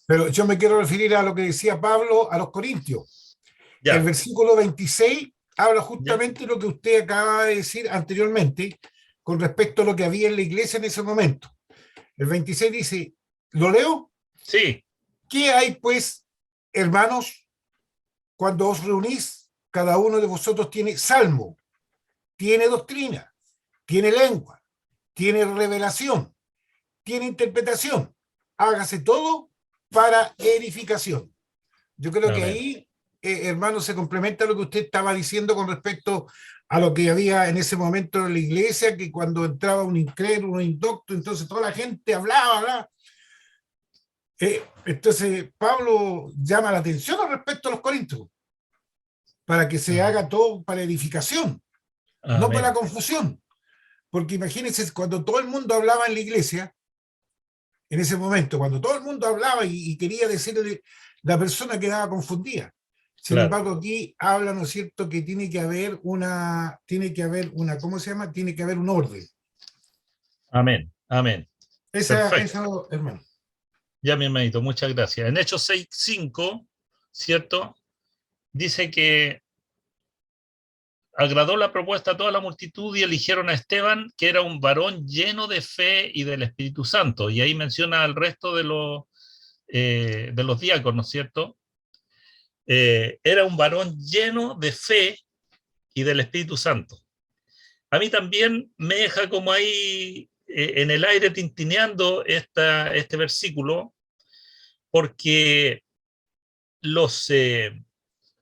Pero yo me quiero referir a lo que decía Pablo a los Corintios. Ya. El versículo 26 habla Ya. justamente de lo que usted acaba de decir anteriormente con respecto a lo que había en la iglesia en ese momento. El 26 dice, ¿lo leo? Sí. ¿Qué hay pues, hermanos, cuando os reunís? Cada uno de vosotros tiene salmo, tiene doctrina, tiene lengua, tiene revelación, tiene interpretación. Hágase todo para edificación. Yo creo que Amén. ahí, hermano, se complementa lo que usted estaba diciendo con respecto a lo que había en ese momento en la iglesia, que cuando entraba un incrédulo, un indocto, entonces toda la gente hablaba, ¿verdad? Entonces Pablo llama la atención al respecto a los corintios, para que se haga todo para edificación, no Amén. para confusión. Porque imagínense, cuando todo el mundo hablaba en la iglesia, en ese momento, cuando todo el mundo hablaba y quería decirle, la persona quedaba confundida. Sin Claro. embargo, aquí habla, ¿no es cierto?, que tiene que haber una, ¿cómo se llama? Tiene que haber un orden. Amén. Amén. Perfecto. Esa, hermano. Ya, mi hermanito, muchas gracias. En Hechos 6:5, ¿cierto? Dice que agradó la propuesta a toda la multitud y eligieron a Esteban, que era un varón lleno de fe y del Espíritu Santo. Y ahí menciona al resto de los diáconos, ¿cierto? Era un varón lleno de fe y del Espíritu Santo. A mí también me deja como ahí en el aire tintineando este versículo, porque los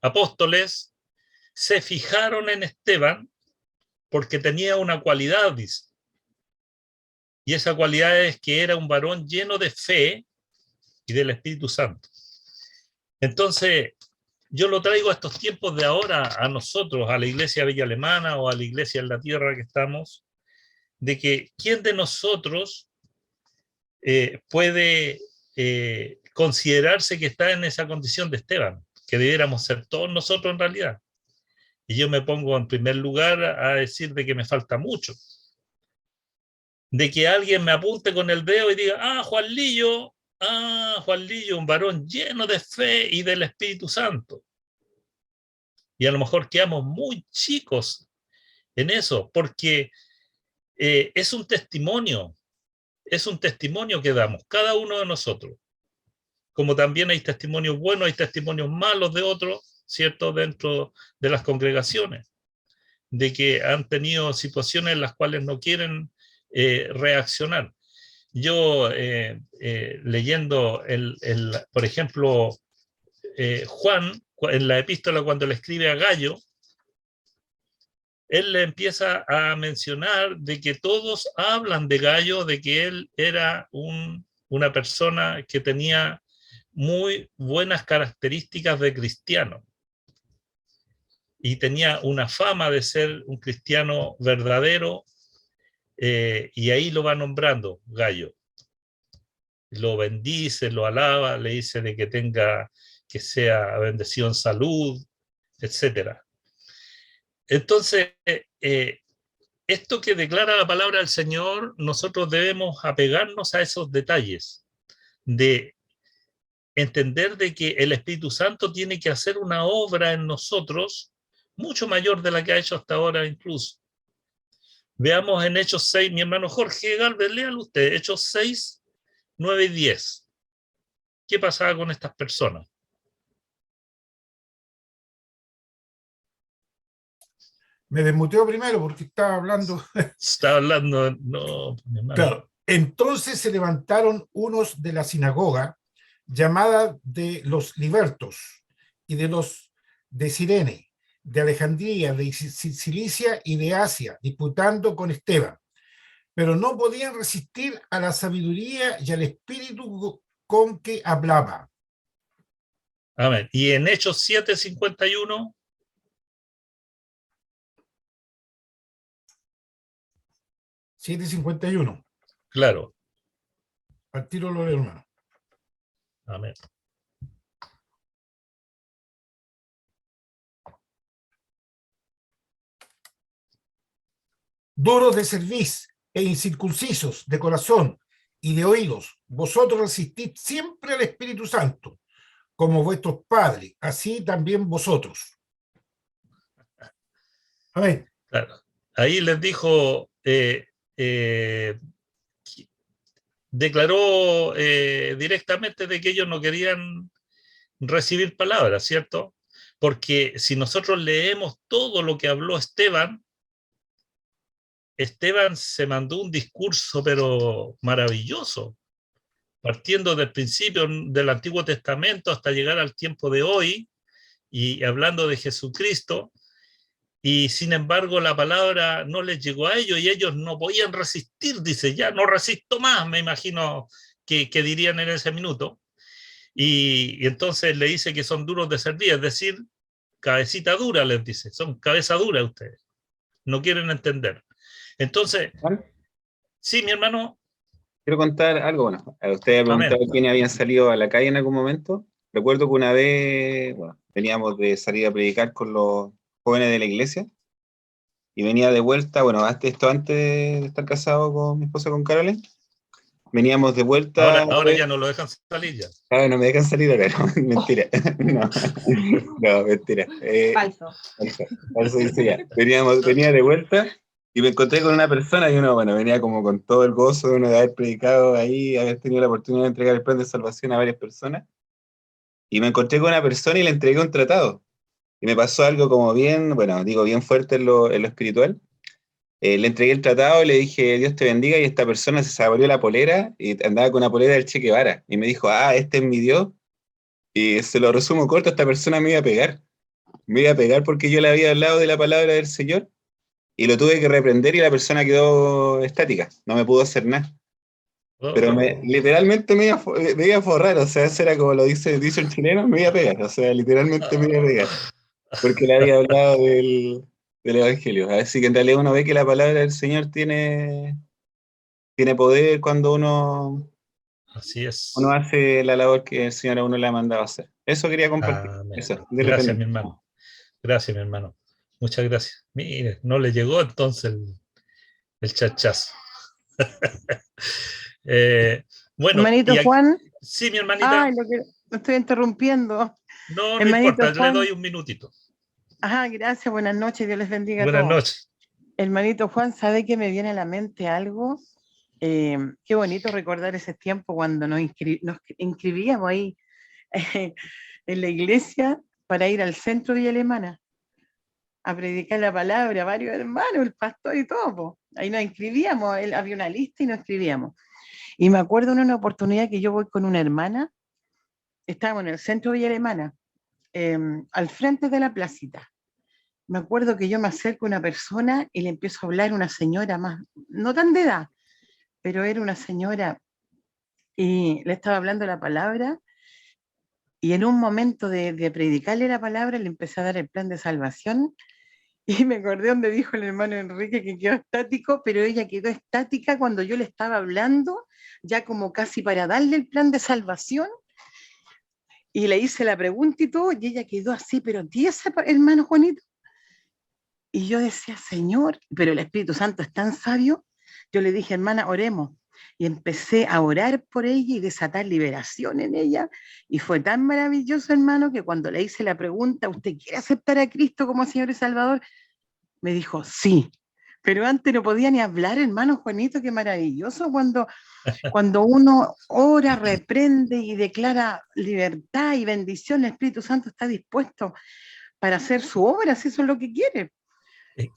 apóstoles se fijaron en Esteban porque tenía una cualidad, dice. Y esa cualidad es que era un varón lleno de fe y del Espíritu Santo. Entonces, yo lo traigo a estos tiempos de ahora, a nosotros, a la iglesia Villa Alemana o a la iglesia en la tierra que estamos, de que quién de nosotros puede considerarse que está en esa condición de Esteban, que debiéramos ser todos nosotros en realidad. Y yo me pongo en primer lugar a decir de que me falta mucho. De que alguien me apunte con el dedo y diga, Juan Lillo, un varón lleno de fe y del Espíritu Santo. Y a lo mejor quedamos muy chicos en eso, porque es un testimonio que damos, cada uno de nosotros. Como también hay testimonios buenos, hay testimonios malos de otros, ¿cierto? Dentro de las congregaciones, de que han tenido situaciones en las cuales no quieren reaccionar. Yo leyendo, por ejemplo, Juan, en la epístola cuando le escribe a Gallo, él le empieza a mencionar de que todos hablan de Gallo, de que él era una persona que tenía muy buenas características de cristiano y tenía una fama de ser un cristiano verdadero, y ahí lo va nombrando Gallo. Lo bendice, lo alaba, le dice de que sea bendecido en salud, etcétera. Entonces, esto que declara la palabra del Señor, nosotros debemos apegarnos a esos detalles, de entender de que el Espíritu Santo tiene que hacer una obra en nosotros mucho mayor de la que ha hecho hasta ahora incluso. Veamos en Hechos 6, mi hermano Jorge Galvez, léalo usted, Hechos 6, 9 y 10. ¿Qué pasaba con estas personas? Me desmuteo primero porque estaba hablando. Está hablando, no, mi hermano. Claro. Entonces se levantaron unos de la sinagoga, llamada de los libertos, y de los de Cirene, de Alejandría, de Cilicia y de Asia, disputando con Esteban. Pero no podían resistir a la sabiduría y al espíritu con que hablaba. Amén. Y en Hechos 7:51. $7.51. Claro. Al tiro lo leo, hermano. Amén. Duros de cerviz e incircuncisos de corazón y de oídos, vosotros resistid siempre al Espíritu Santo, como vuestros padres, así también vosotros. Amén. Claro. Ahí les dijo, declaró directamente de que ellos no querían recibir palabras, ¿cierto? Porque si nosotros leemos todo lo que habló Esteban se mandó un discurso, pero maravilloso, partiendo del principio del Antiguo Testamento hasta llegar al tiempo de hoy, y hablando de Jesucristo, y sin embargo la palabra no les llegó a ellos, y ellos no podían resistir, dice, ya no resisto más, me imagino que dirían en ese minuto, y entonces le dice que son duros de servir, es decir, cabecita dura, les dice, son cabeza dura ustedes, no quieren entender. Entonces, ¿Juan? Sí, mi hermano. Quiero contar algo. Bueno, a ustedes preguntaron quiénes habían salido a la calle en algún momento. Recuerdo que una vez, bueno, veníamos de salir a predicar con los jóvenes de la iglesia y venía de vuelta, bueno, antes de estar casado con mi esposa, con Carolyn, veníamos de vuelta. Ahora ya no lo dejan salir ya. Ah, no me dejan salir ahora, no, mentira. No, mentira. Falso dice ya. Venía de vuelta y me encontré con una persona y uno, bueno, venía como con todo el gozo de uno de haber predicado ahí, haber tenido la oportunidad de entregar el plan de salvación a varias personas. Y me encontré con una persona y le entregué un tratado. Y me pasó algo como bien, bueno, digo bien fuerte en lo espiritual. Le entregué el tratado y le dije, Dios te bendiga, y esta persona se abrió la polera y andaba con una polera del Che Guevara. Y me dijo, este es mi Dios. Y se lo resumo corto, esta persona me iba a pegar. Me iba a pegar porque yo le había hablado de la palabra del Señor y lo tuve que reprender y la persona quedó estática, no me pudo hacer nada. Pero literalmente me iba a forrar, o sea, eso era como lo dice el chileno, me iba a pegar, o sea, literalmente me iba a pegar, porque le había hablado del Evangelio. Así que en realidad uno ve que la palabra del Señor tiene poder cuando uno Así es. hace la labor que el Señor a uno le ha mandado a hacer. Eso quería compartir. Amén. Eso, Gracias, mi hermano. Gracias, mi hermano. Muchas gracias. Mire, no le llegó entonces el chachazo. Bueno, Hermanito Juan. Sí, mi hermanita. Ay, lo estoy interrumpiendo. No Hermanito importa, Juan. le doy un minutito. Ajá, gracias, buenas noches, Dios les bendiga Buenas a todos. noches. Hermanito Juan, ¿sabe que me viene a la mente algo? Qué bonito recordar ese tiempo cuando nos inscribíamos ahí en la iglesia para ir al centro de Villa Alemana a predicar la palabra, varios hermanos, el pastor y todo, po. Ahí nos inscribíamos, había una lista y nos inscribíamos. Y me acuerdo en una oportunidad que yo voy con una hermana, estábamos en el centro de Villa Alemana, al frente de la placita. Me acuerdo que yo me acerco a una persona y le empiezo a hablar a una señora más, no tan de edad, pero era una señora, y le estaba hablando la palabra, y en un momento de predicarle la palabra le empecé a dar el plan de salvación, y me acordé donde dijo el hermano Enrique que quedó estático, pero ella quedó estática cuando yo le estaba hablando, ya como casi para darle el plan de salvación, y le hice la pregunta y todo, y ella quedó así, pero tiesa, hermano Juanito. Y yo decía, Señor, pero el Espíritu Santo es tan sabio. Yo le dije, hermana, oremos. Y empecé a orar por ella y desatar liberación en ella. Y fue tan maravilloso, hermano, que cuando le hice la pregunta, ¿usted quiere aceptar a Cristo como Señor y Salvador? Me dijo, sí. Pero antes no podía ni hablar, hermano Juanito, qué maravilloso cuando uno ora, reprende y declara libertad y bendición, el Espíritu Santo está dispuesto para hacer su obra, si eso es lo que quiere.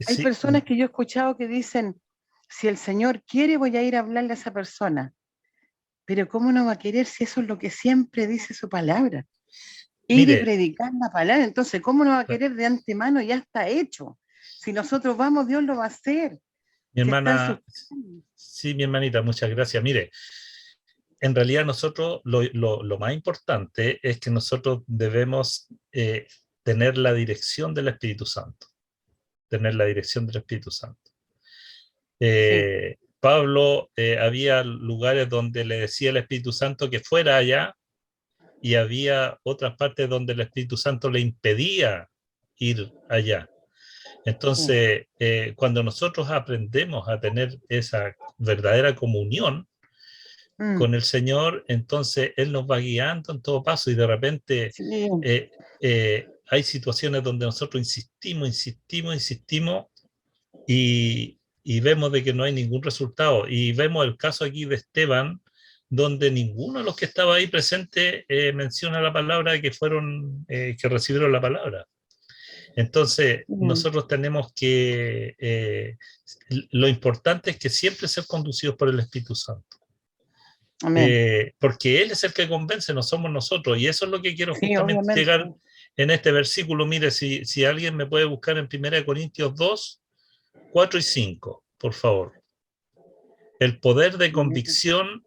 Hay personas que yo he escuchado que dicen, si el Señor quiere, voy a ir a hablarle a esa persona. Pero ¿cómo no va a querer si eso es lo que siempre dice su palabra? Ir y predicar la palabra. Entonces, ¿cómo no va a querer de antemano? Ya está hecho. Si nosotros vamos, Dios lo va a hacer. Mi hermana, sí, mi hermanita, muchas gracias. Mire, en realidad nosotros lo más importante es que nosotros debemos tener la dirección del Espíritu Santo. Tener la dirección del Espíritu Santo. Pablo, había lugares donde le decía el Espíritu Santo que fuera allá, y había otras partes donde el Espíritu Santo le impedía ir allá. Entonces, cuando nosotros aprendemos a tener esa verdadera comunión con el Señor, entonces Él nos va guiando en todo paso, y de repente hay situaciones donde nosotros insistimos y vemos de que no hay ningún resultado. Y vemos el caso aquí de Esteban, donde ninguno de los que estaba ahí presente menciona la palabra, que fueron, que recibieron la palabra. Entonces, nosotros tenemos que, lo importante es que siempre ser conducidos por el Espíritu Santo. Porque Él es el que convence, no somos nosotros. Y eso es lo que quiero justamente llegar en este versículo. Mire, si alguien me puede buscar en 1 Corintios 2, 4 y 5, por favor. El poder de convicción,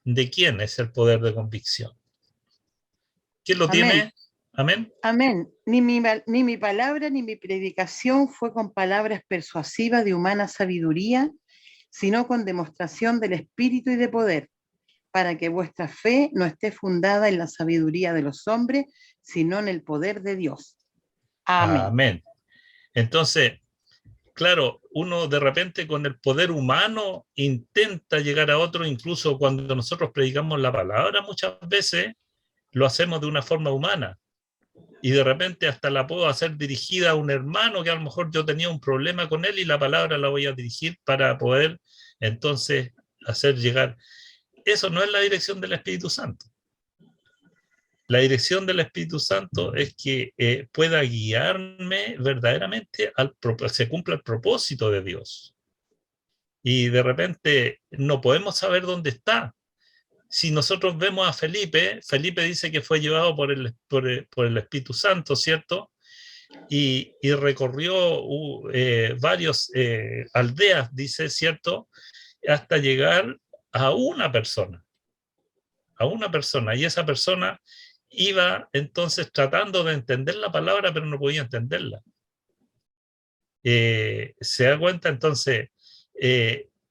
¿de quién es el poder de convicción? ¿Quién lo tiene? Amén. Amén. Ni mi palabra ni mi predicación fue con palabras persuasivas de humana sabiduría, sino con demostración del Espíritu y de poder, para que vuestra fe no esté fundada en la sabiduría de los hombres, sino en el poder de Dios. Amén. Amén. Entonces, claro, uno de repente con el poder humano intenta llegar a otro, incluso cuando nosotros predicamos la palabra, muchas veces lo hacemos de una forma humana. Y de repente hasta la puedo hacer dirigida a un hermano que a lo mejor yo tenía un problema con él, y la palabra la voy a dirigir para poder entonces hacer llegar. Eso no es la dirección del Espíritu Santo. La dirección del Espíritu Santo es que pueda guiarme verdaderamente se cumpla el propósito de Dios. y de repente no podemos saber dónde está. Si nosotros vemos a Felipe, Felipe dice que fue llevado por el Espíritu Santo, ¿cierto? Y recorrió varias aldeas, dice, ¿cierto? Hasta llegar a una persona, y esa persona iba entonces tratando de entender la palabra, pero no podía entenderla. ¿Se da cuenta? Entonces,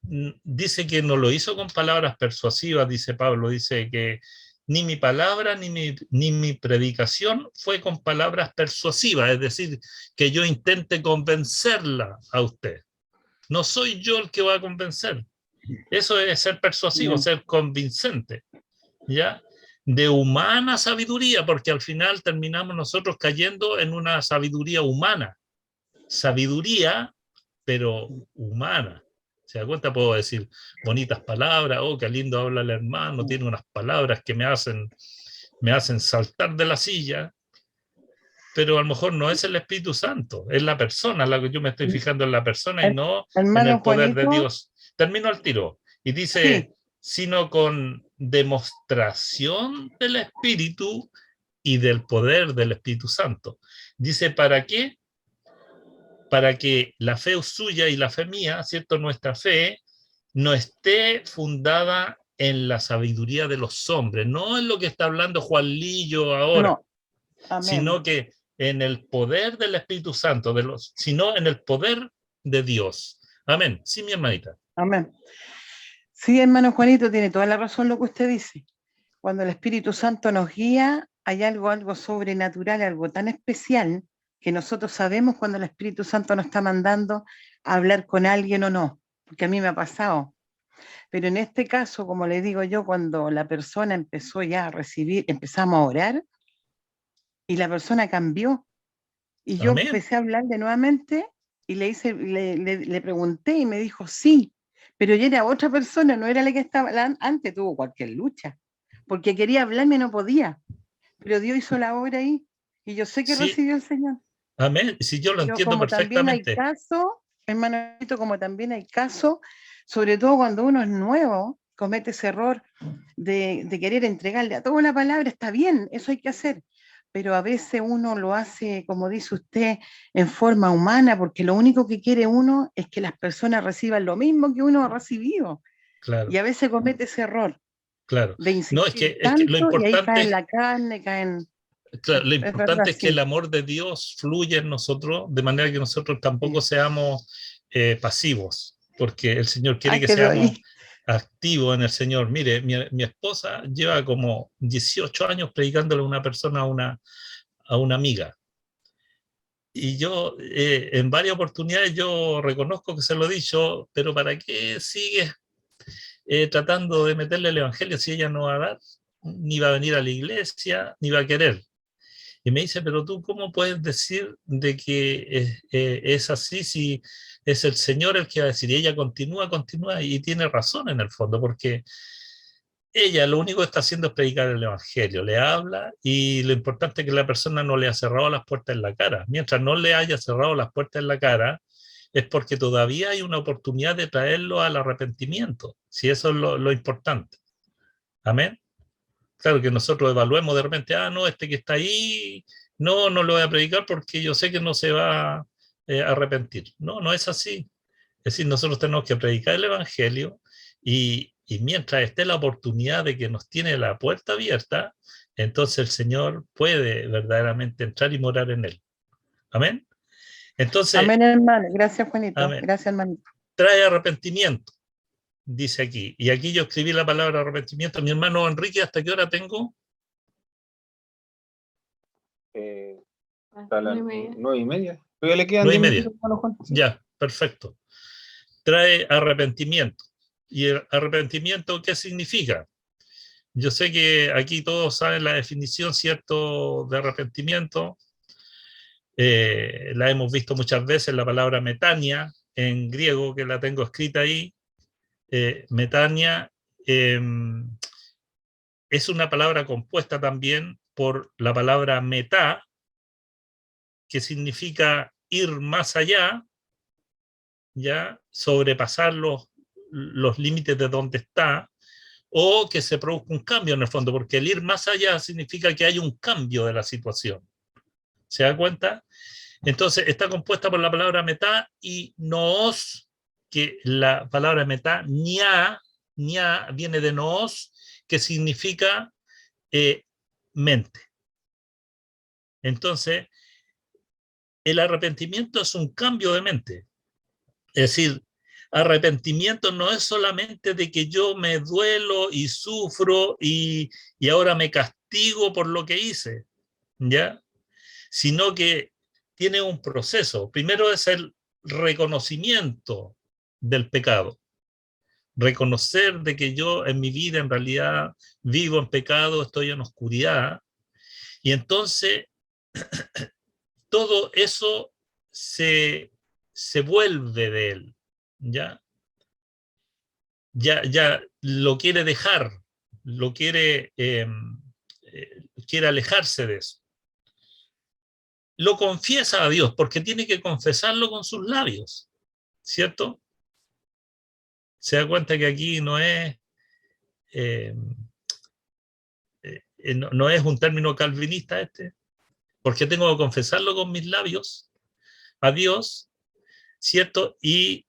dice que no lo hizo con palabras persuasivas, dice Pablo, dice que ni mi palabra ni mi predicación fue con palabras persuasivas, es decir, que yo intente convencerla a usted. No soy yo el que va a convencer. Eso es ser persuasivo, ser convincente, ¿ya? De humana sabiduría, porque al final terminamos nosotros cayendo en una sabiduría humana. Sabiduría, pero humana. ¿Se da cuenta? Puedo decir bonitas palabras, oh, qué lindo habla el hermano, tiene unas palabras que me hacen saltar de la silla, pero a lo mejor no es el Espíritu Santo, es la persona, la que yo me estoy fijando en la persona y no en el poder de Dios. Termino al tiro. Y dice, sino con demostración del Espíritu y del poder del Espíritu Santo. Dice, ¿para qué? Para que la fe suya y la fe mía, ¿cierto? Nuestra fe no esté fundada en la sabiduría de los hombres, no en lo que está hablando Juan Lillo ahora, sino que en el poder del Espíritu Santo, sino en el poder de Dios. Amén. Sí, mi hermanita. Amén. Sí, hermano Juanito, tiene toda la razón lo que usted dice. Cuando el Espíritu Santo nos guía, hay algo sobrenatural, algo tan especial, que nosotros sabemos cuando el Espíritu Santo nos está mandando a hablar con alguien o no, porque a mí me ha pasado. Pero en este caso, como le digo yo, cuando la persona empezó ya a recibir, empezamos a orar, y la persona cambió, y yo empecé a hablarle nuevamente, y le pregunté, y me dijo, sí, pero ya era otra persona, no era la que estaba, antes tuvo cualquier lucha, porque quería hablarme y no podía, pero Dios hizo la obra ahí, y yo sé que recibió el Señor. Amén, si yo lo entiendo como perfectamente. También hay casos, hermanito, como también hay casos, sobre todo cuando uno es nuevo, comete ese error de querer entregarle a toda la palabra, está bien, eso hay que hacer, pero a veces uno lo hace, como dice usted, en forma humana, porque lo único que quiere uno es que las personas reciban lo mismo que uno ha recibido. Claro. Y a veces comete ese error. Claro. De insistir no, es que lo importante, y ahí cae en la carne, caen... Claro, lo importante es que el amor de Dios fluya en nosotros, de manera que nosotros tampoco seamos pasivos, porque el Señor quiere que seamos activos en el Señor. Mire, mi esposa lleva como 18 años predicándole a una persona, a una amiga. Y yo, en varias oportunidades, yo reconozco que se lo he dicho, pero ¿para qué sigues tratando de meterle el Evangelio si ella no va a dar, ni va a venir a la iglesia, ni va a querer? Y me dice, pero tú, ¿cómo puedes decir de que es así si es el Señor el que va a decir? Y ella continúa, y tiene razón en el fondo, porque ella lo único que está haciendo es predicar el Evangelio, le habla, y lo importante es que la persona no le ha cerrado las puertas en la cara. Mientras no le haya cerrado las puertas en la cara, es porque todavía hay una oportunidad de traerlo al arrepentimiento, si eso es lo importante. Amén. Claro, que nosotros evaluemos de repente, no, este que está ahí, no lo voy a predicar porque yo sé que no se va a arrepentir. No, no es así. Es decir, nosotros tenemos que predicar el Evangelio y mientras esté la oportunidad de que nos tiene la puerta abierta, entonces el Señor puede verdaderamente entrar y morar en él. Amén. Entonces, amén, hermano. Gracias, Juanito. Amén. Gracias, hermanito. Trae arrepentimiento, dice aquí. Y aquí yo escribí la palabra arrepentimiento. Mi hermano Enrique, ¿hasta qué hora tengo? Hasta las 9:30. Pero ya le quedan 9:30. Ya, perfecto. Trae arrepentimiento. ¿Y el arrepentimiento qué significa? Yo sé que aquí todos saben la definición, ¿cierto?, de arrepentimiento. La hemos visto muchas veces, la palabra metania, en griego, que la tengo escrita ahí. Metania es una palabra compuesta también por la palabra metá, que significa ir más allá, ya sobrepasar los los límites de donde está, o que se produzca un cambio en el fondo, porque el ir más allá significa que hay un cambio de la situación. ¿Se da cuenta? Entonces está compuesta por la palabra metá y noos, que la palabra metá, ña viene de noos, que significa mente. Entonces, el arrepentimiento es un cambio de mente. Es decir, arrepentimiento no es solamente de que yo me duelo y sufro y ahora me castigo por lo que hice, ¿ya? Sino que tiene un proceso. Primero es el reconocimiento del pecado. Reconocer de que yo en mi vida en realidad vivo en pecado, estoy en oscuridad. Y entonces todo eso se vuelve de él, ¿ya? Ya lo quiere dejar, lo quiere alejarse de eso. Lo confiesa a Dios, porque tiene que confesarlo con sus labios, ¿cierto? Se da cuenta que aquí no es, no es un término calvinista este, porque tengo que confesarlo con mis labios a Dios, ¿cierto? Y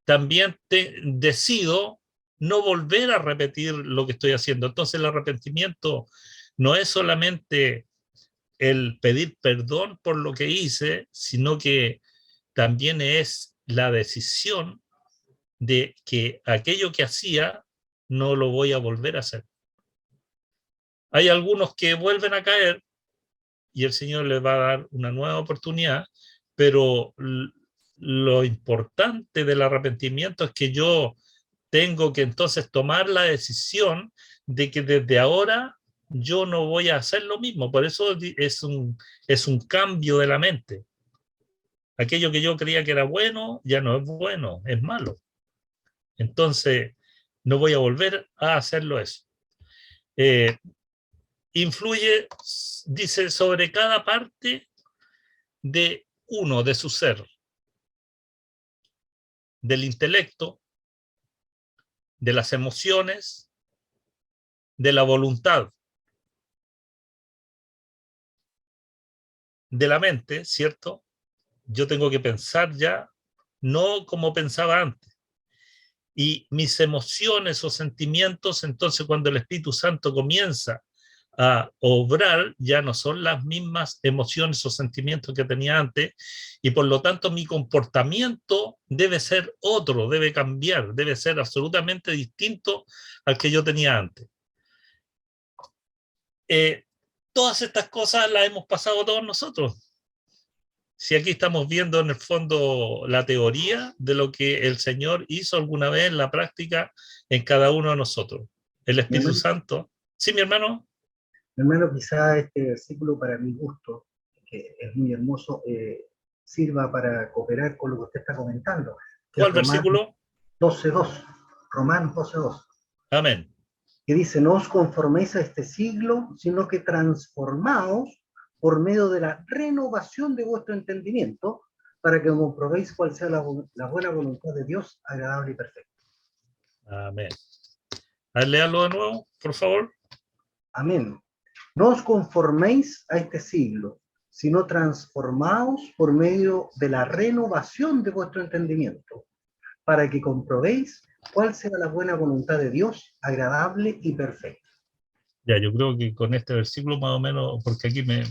también decido no volver a repetir lo que estoy haciendo. Entonces el arrepentimiento no es solamente el pedir perdón por lo que hice, sino que también es la decisión de que aquello que hacía no lo voy a volver a hacer. Hay algunos que vuelven a caer y el Señor les va a dar una nueva oportunidad, pero lo importante del arrepentimiento es que yo tengo que entonces tomar la decisión de que desde ahora yo no voy a hacer lo mismo. Por eso es un cambio de la mente. Aquello que yo creía que era bueno, ya no es bueno, es malo. Entonces, no voy a volver a hacerlo eso. Influye, dice, sobre cada parte de uno, de su ser, del intelecto, de las emociones, de la voluntad, de la mente, ¿cierto? Yo tengo que pensar ya, no como pensaba antes. Y mis emociones o sentimientos, entonces cuando el Espíritu Santo comienza a obrar, ya no son las mismas emociones o sentimientos que tenía antes, y por lo tanto mi comportamiento debe ser otro, debe cambiar, debe ser absolutamente distinto al que yo tenía antes. Todas estas cosas las hemos pasado todos nosotros. Si aquí estamos viendo en el fondo la teoría de lo que el Señor hizo alguna vez en la práctica en cada uno de nosotros. El Espíritu Santo. Sí, mi hermano. Mi hermano, quizá este versículo para mi gusto, que es muy hermoso, sirva para cooperar con lo que usted está comentando. ¿Cuál versículo? 12:2. Romanos 12:2. Amén. Que dice, no os conforméis a este siglo, sino que transformaos por medio de la renovación de vuestro entendimiento, para que comprobéis cuál sea la buena voluntad de Dios, agradable y perfecta. Amén. Léalo de nuevo, por favor. Amén. No os conforméis a este siglo, sino transformaos por medio de la renovación de vuestro entendimiento, para que comprobéis cuál sea la buena voluntad de Dios, agradable y perfecta. Ya, yo creo que con este versículo más o menos, porque aquí me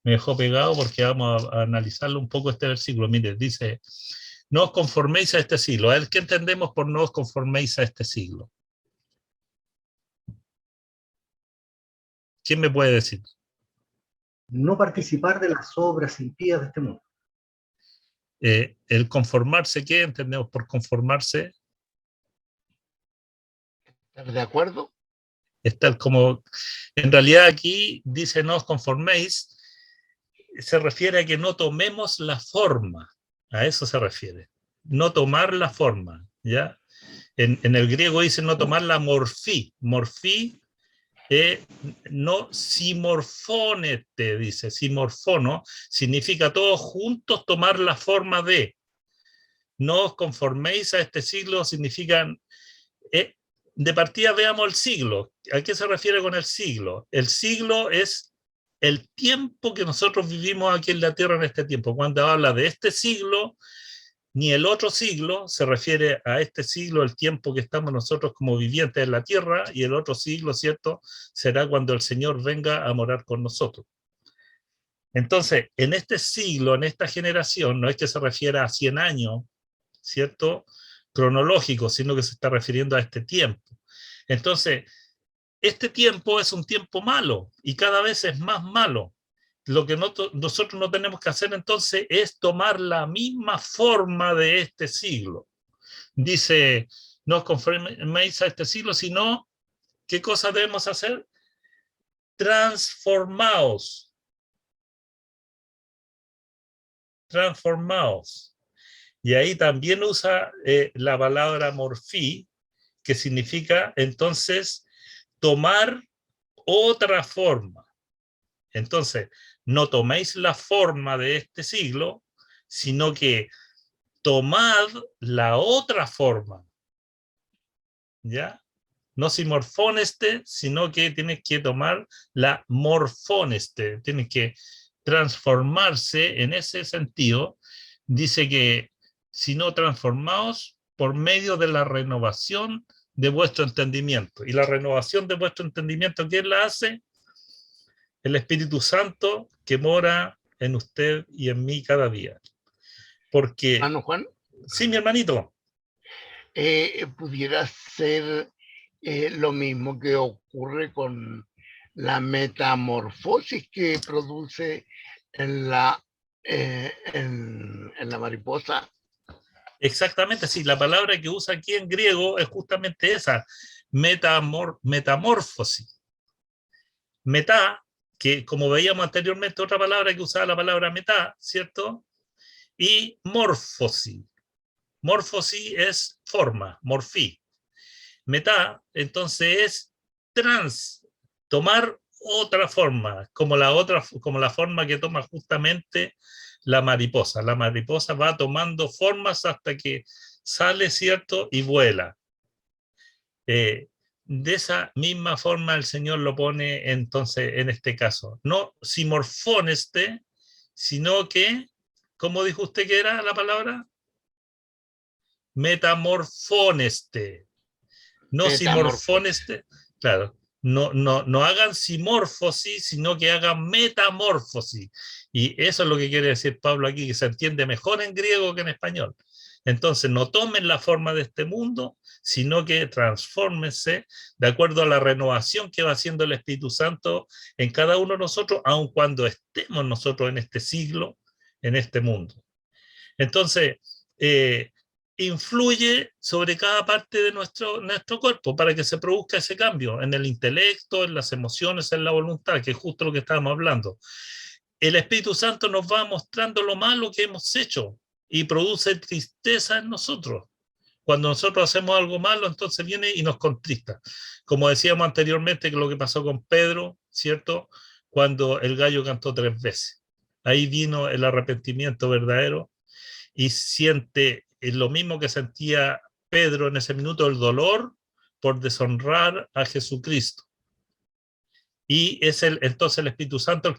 dejó pegado, porque vamos a analizarlo un poco este versículo. Mire, dice, no os conforméis a este siglo. A ver, ¿qué entendemos por no os conforméis a este siglo? ¿Quién me puede decir? No participar de las obras impías de este mundo. El conformarse, ¿qué entendemos por conformarse? ¿Estás de acuerdo? Estar como, en realidad aquí dice no os conforméis, se refiere a que no tomemos la forma, a eso se refiere, no tomar la forma, ¿ya? En el griego dice no tomar la morfí, no simorfónete, dice, simorfono, significa todos juntos tomar la forma de. no os conforméis a este siglo significan, de partida veamos el siglo. ¿A qué se refiere con el siglo? El siglo es el tiempo que nosotros vivimos aquí en la tierra en este tiempo. Cuando habla de este siglo, ni el otro siglo se refiere a este siglo, el tiempo que estamos nosotros como vivientes en la tierra, y el otro siglo, ¿cierto?, será cuando el Señor venga a morar con nosotros. Entonces, en este siglo, en esta generación, no es que se refiera a 100 años, ¿cierto?, cronológico, sino que se está refiriendo a este tiempo. Entonces, este tiempo es un tiempo malo y cada vez es más malo. Lo que nosotros no tenemos que hacer entonces es tomar la misma forma de este siglo. Dice, no os conforméis a este siglo, sino, ¿qué cosa debemos hacer? Transformaos. Transformaos. Y ahí también usa la palabra morfí, que significa entonces tomar otra forma. Entonces, no toméis la forma de este siglo, sino que tomad la otra forma. ¿Ya? No si morfóneste, sino que tienes que tomar la morfóneste, tienes que transformarse en ese sentido. Dice que si no transformaos por medio de la renovación de vuestro entendimiento. Y la renovación de vuestro entendimiento, ¿quién la hace? El Espíritu Santo que mora en usted y en mí cada día. Porque... Hermano Juan. Sí, mi hermanito. Pudiera ser lo mismo que ocurre con la metamorfosis que produce en la mariposa. Exactamente, sí, la palabra que usa aquí en griego es justamente esa, metamorfosis. Metá, que como veíamos anteriormente, otra palabra que usaba la palabra metá, ¿cierto? Y morfosis. Morfosis es forma, morfí. Metá, entonces, es tomar otra forma, como la forma que toma justamente la mariposa. La mariposa va tomando formas hasta que sale, ¿cierto?, y vuela. De esa misma forma el Señor lo pone entonces en este caso. No simorfóneste, sino que, ¿cómo dijo usted que era la palabra? Metamorfóneste. No simorfóneste, claro. No hagan simorfosis, sino que hagan metamorfosis. Y eso es lo que quiere decir Pablo aquí, que se entiende mejor en griego que en español. Entonces, no tomen la forma de este mundo, sino que transfórmense de acuerdo a la renovación que va haciendo el Espíritu Santo en cada uno de nosotros, aun cuando estemos nosotros en este siglo, en este mundo. Entonces, influye sobre cada parte de nuestro cuerpo para que se produzca ese cambio en el intelecto, en las emociones, en la voluntad, que es justo lo que estábamos hablando. El Espíritu Santo nos va mostrando lo malo que hemos hecho y produce tristeza en nosotros. Cuando nosotros hacemos algo malo, entonces viene y nos contrista. Como decíamos anteriormente, que lo que pasó con Pedro, ¿cierto? Cuando el gallo cantó 3 veces. Ahí vino el arrepentimiento verdadero y siente lo mismo que sentía Pedro en ese minuto, el dolor por deshonrar a Jesucristo. Y es entonces el Espíritu Santo el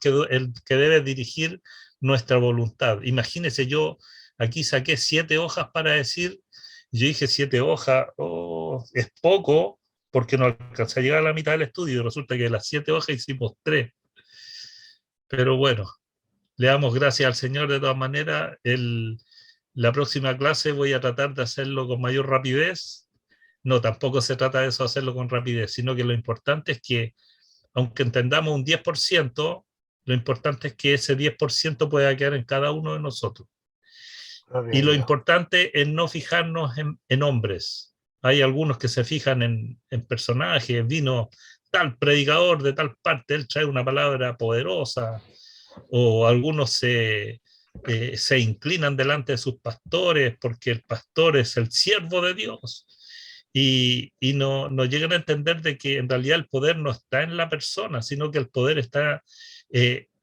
que debe dirigir nuestra voluntad. Imagínense, yo aquí saqué 7 hojas para decir, yo dije 7 hojas, oh, es poco, porque no alcancé a llegar a la mitad del estudio, y resulta que de las 7 hojas hicimos 3. Pero bueno, le damos gracias al Señor de todas maneras. La próxima clase voy a tratar de hacerlo con mayor rapidez. No, tampoco se trata de eso, hacerlo con rapidez, sino que lo importante es que, aunque entendamos un 10%, lo importante es que ese 10% pueda quedar en cada uno de nosotros. Y lo importante es no fijarnos en hombres. Hay algunos que se fijan en personajes, vino tal predicador de tal parte, él trae una palabra poderosa, o algunos se inclinan delante de sus pastores porque el pastor es el siervo de Dios. Y no llegan a entender de que en realidad el poder no está en la persona, sino que el poder está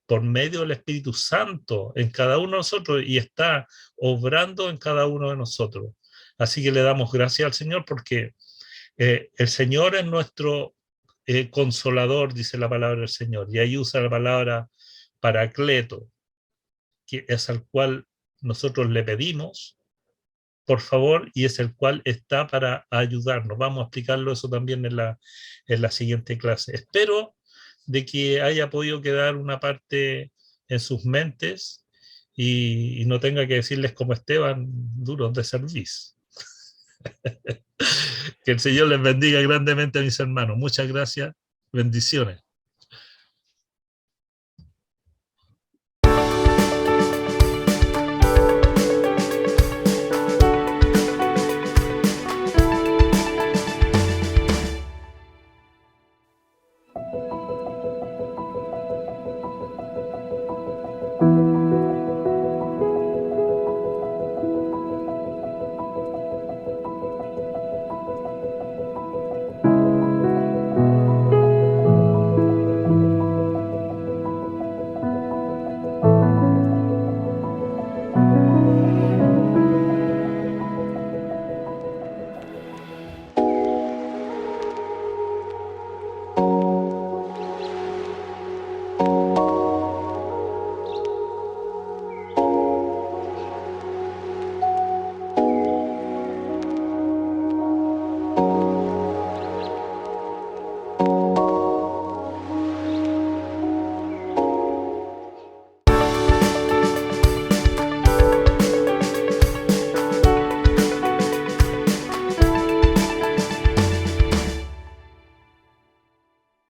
por medio del Espíritu Santo en cada uno de nosotros y está obrando en cada uno de nosotros. Así que le damos gracias al Señor porque el Señor es nuestro consolador, dice la palabra del Señor, y ahí usa la palabra paracleto, que es al cual nosotros le pedimos, por favor, y es el cual está para ayudarnos. Vamos a explicarlo eso también en la siguiente clase. Espero de que haya podido quedar una parte en sus mentes y no tenga que decirles como Esteban, duros de servicio. Que el Señor les bendiga grandemente a mis hermanos. Muchas gracias. Bendiciones.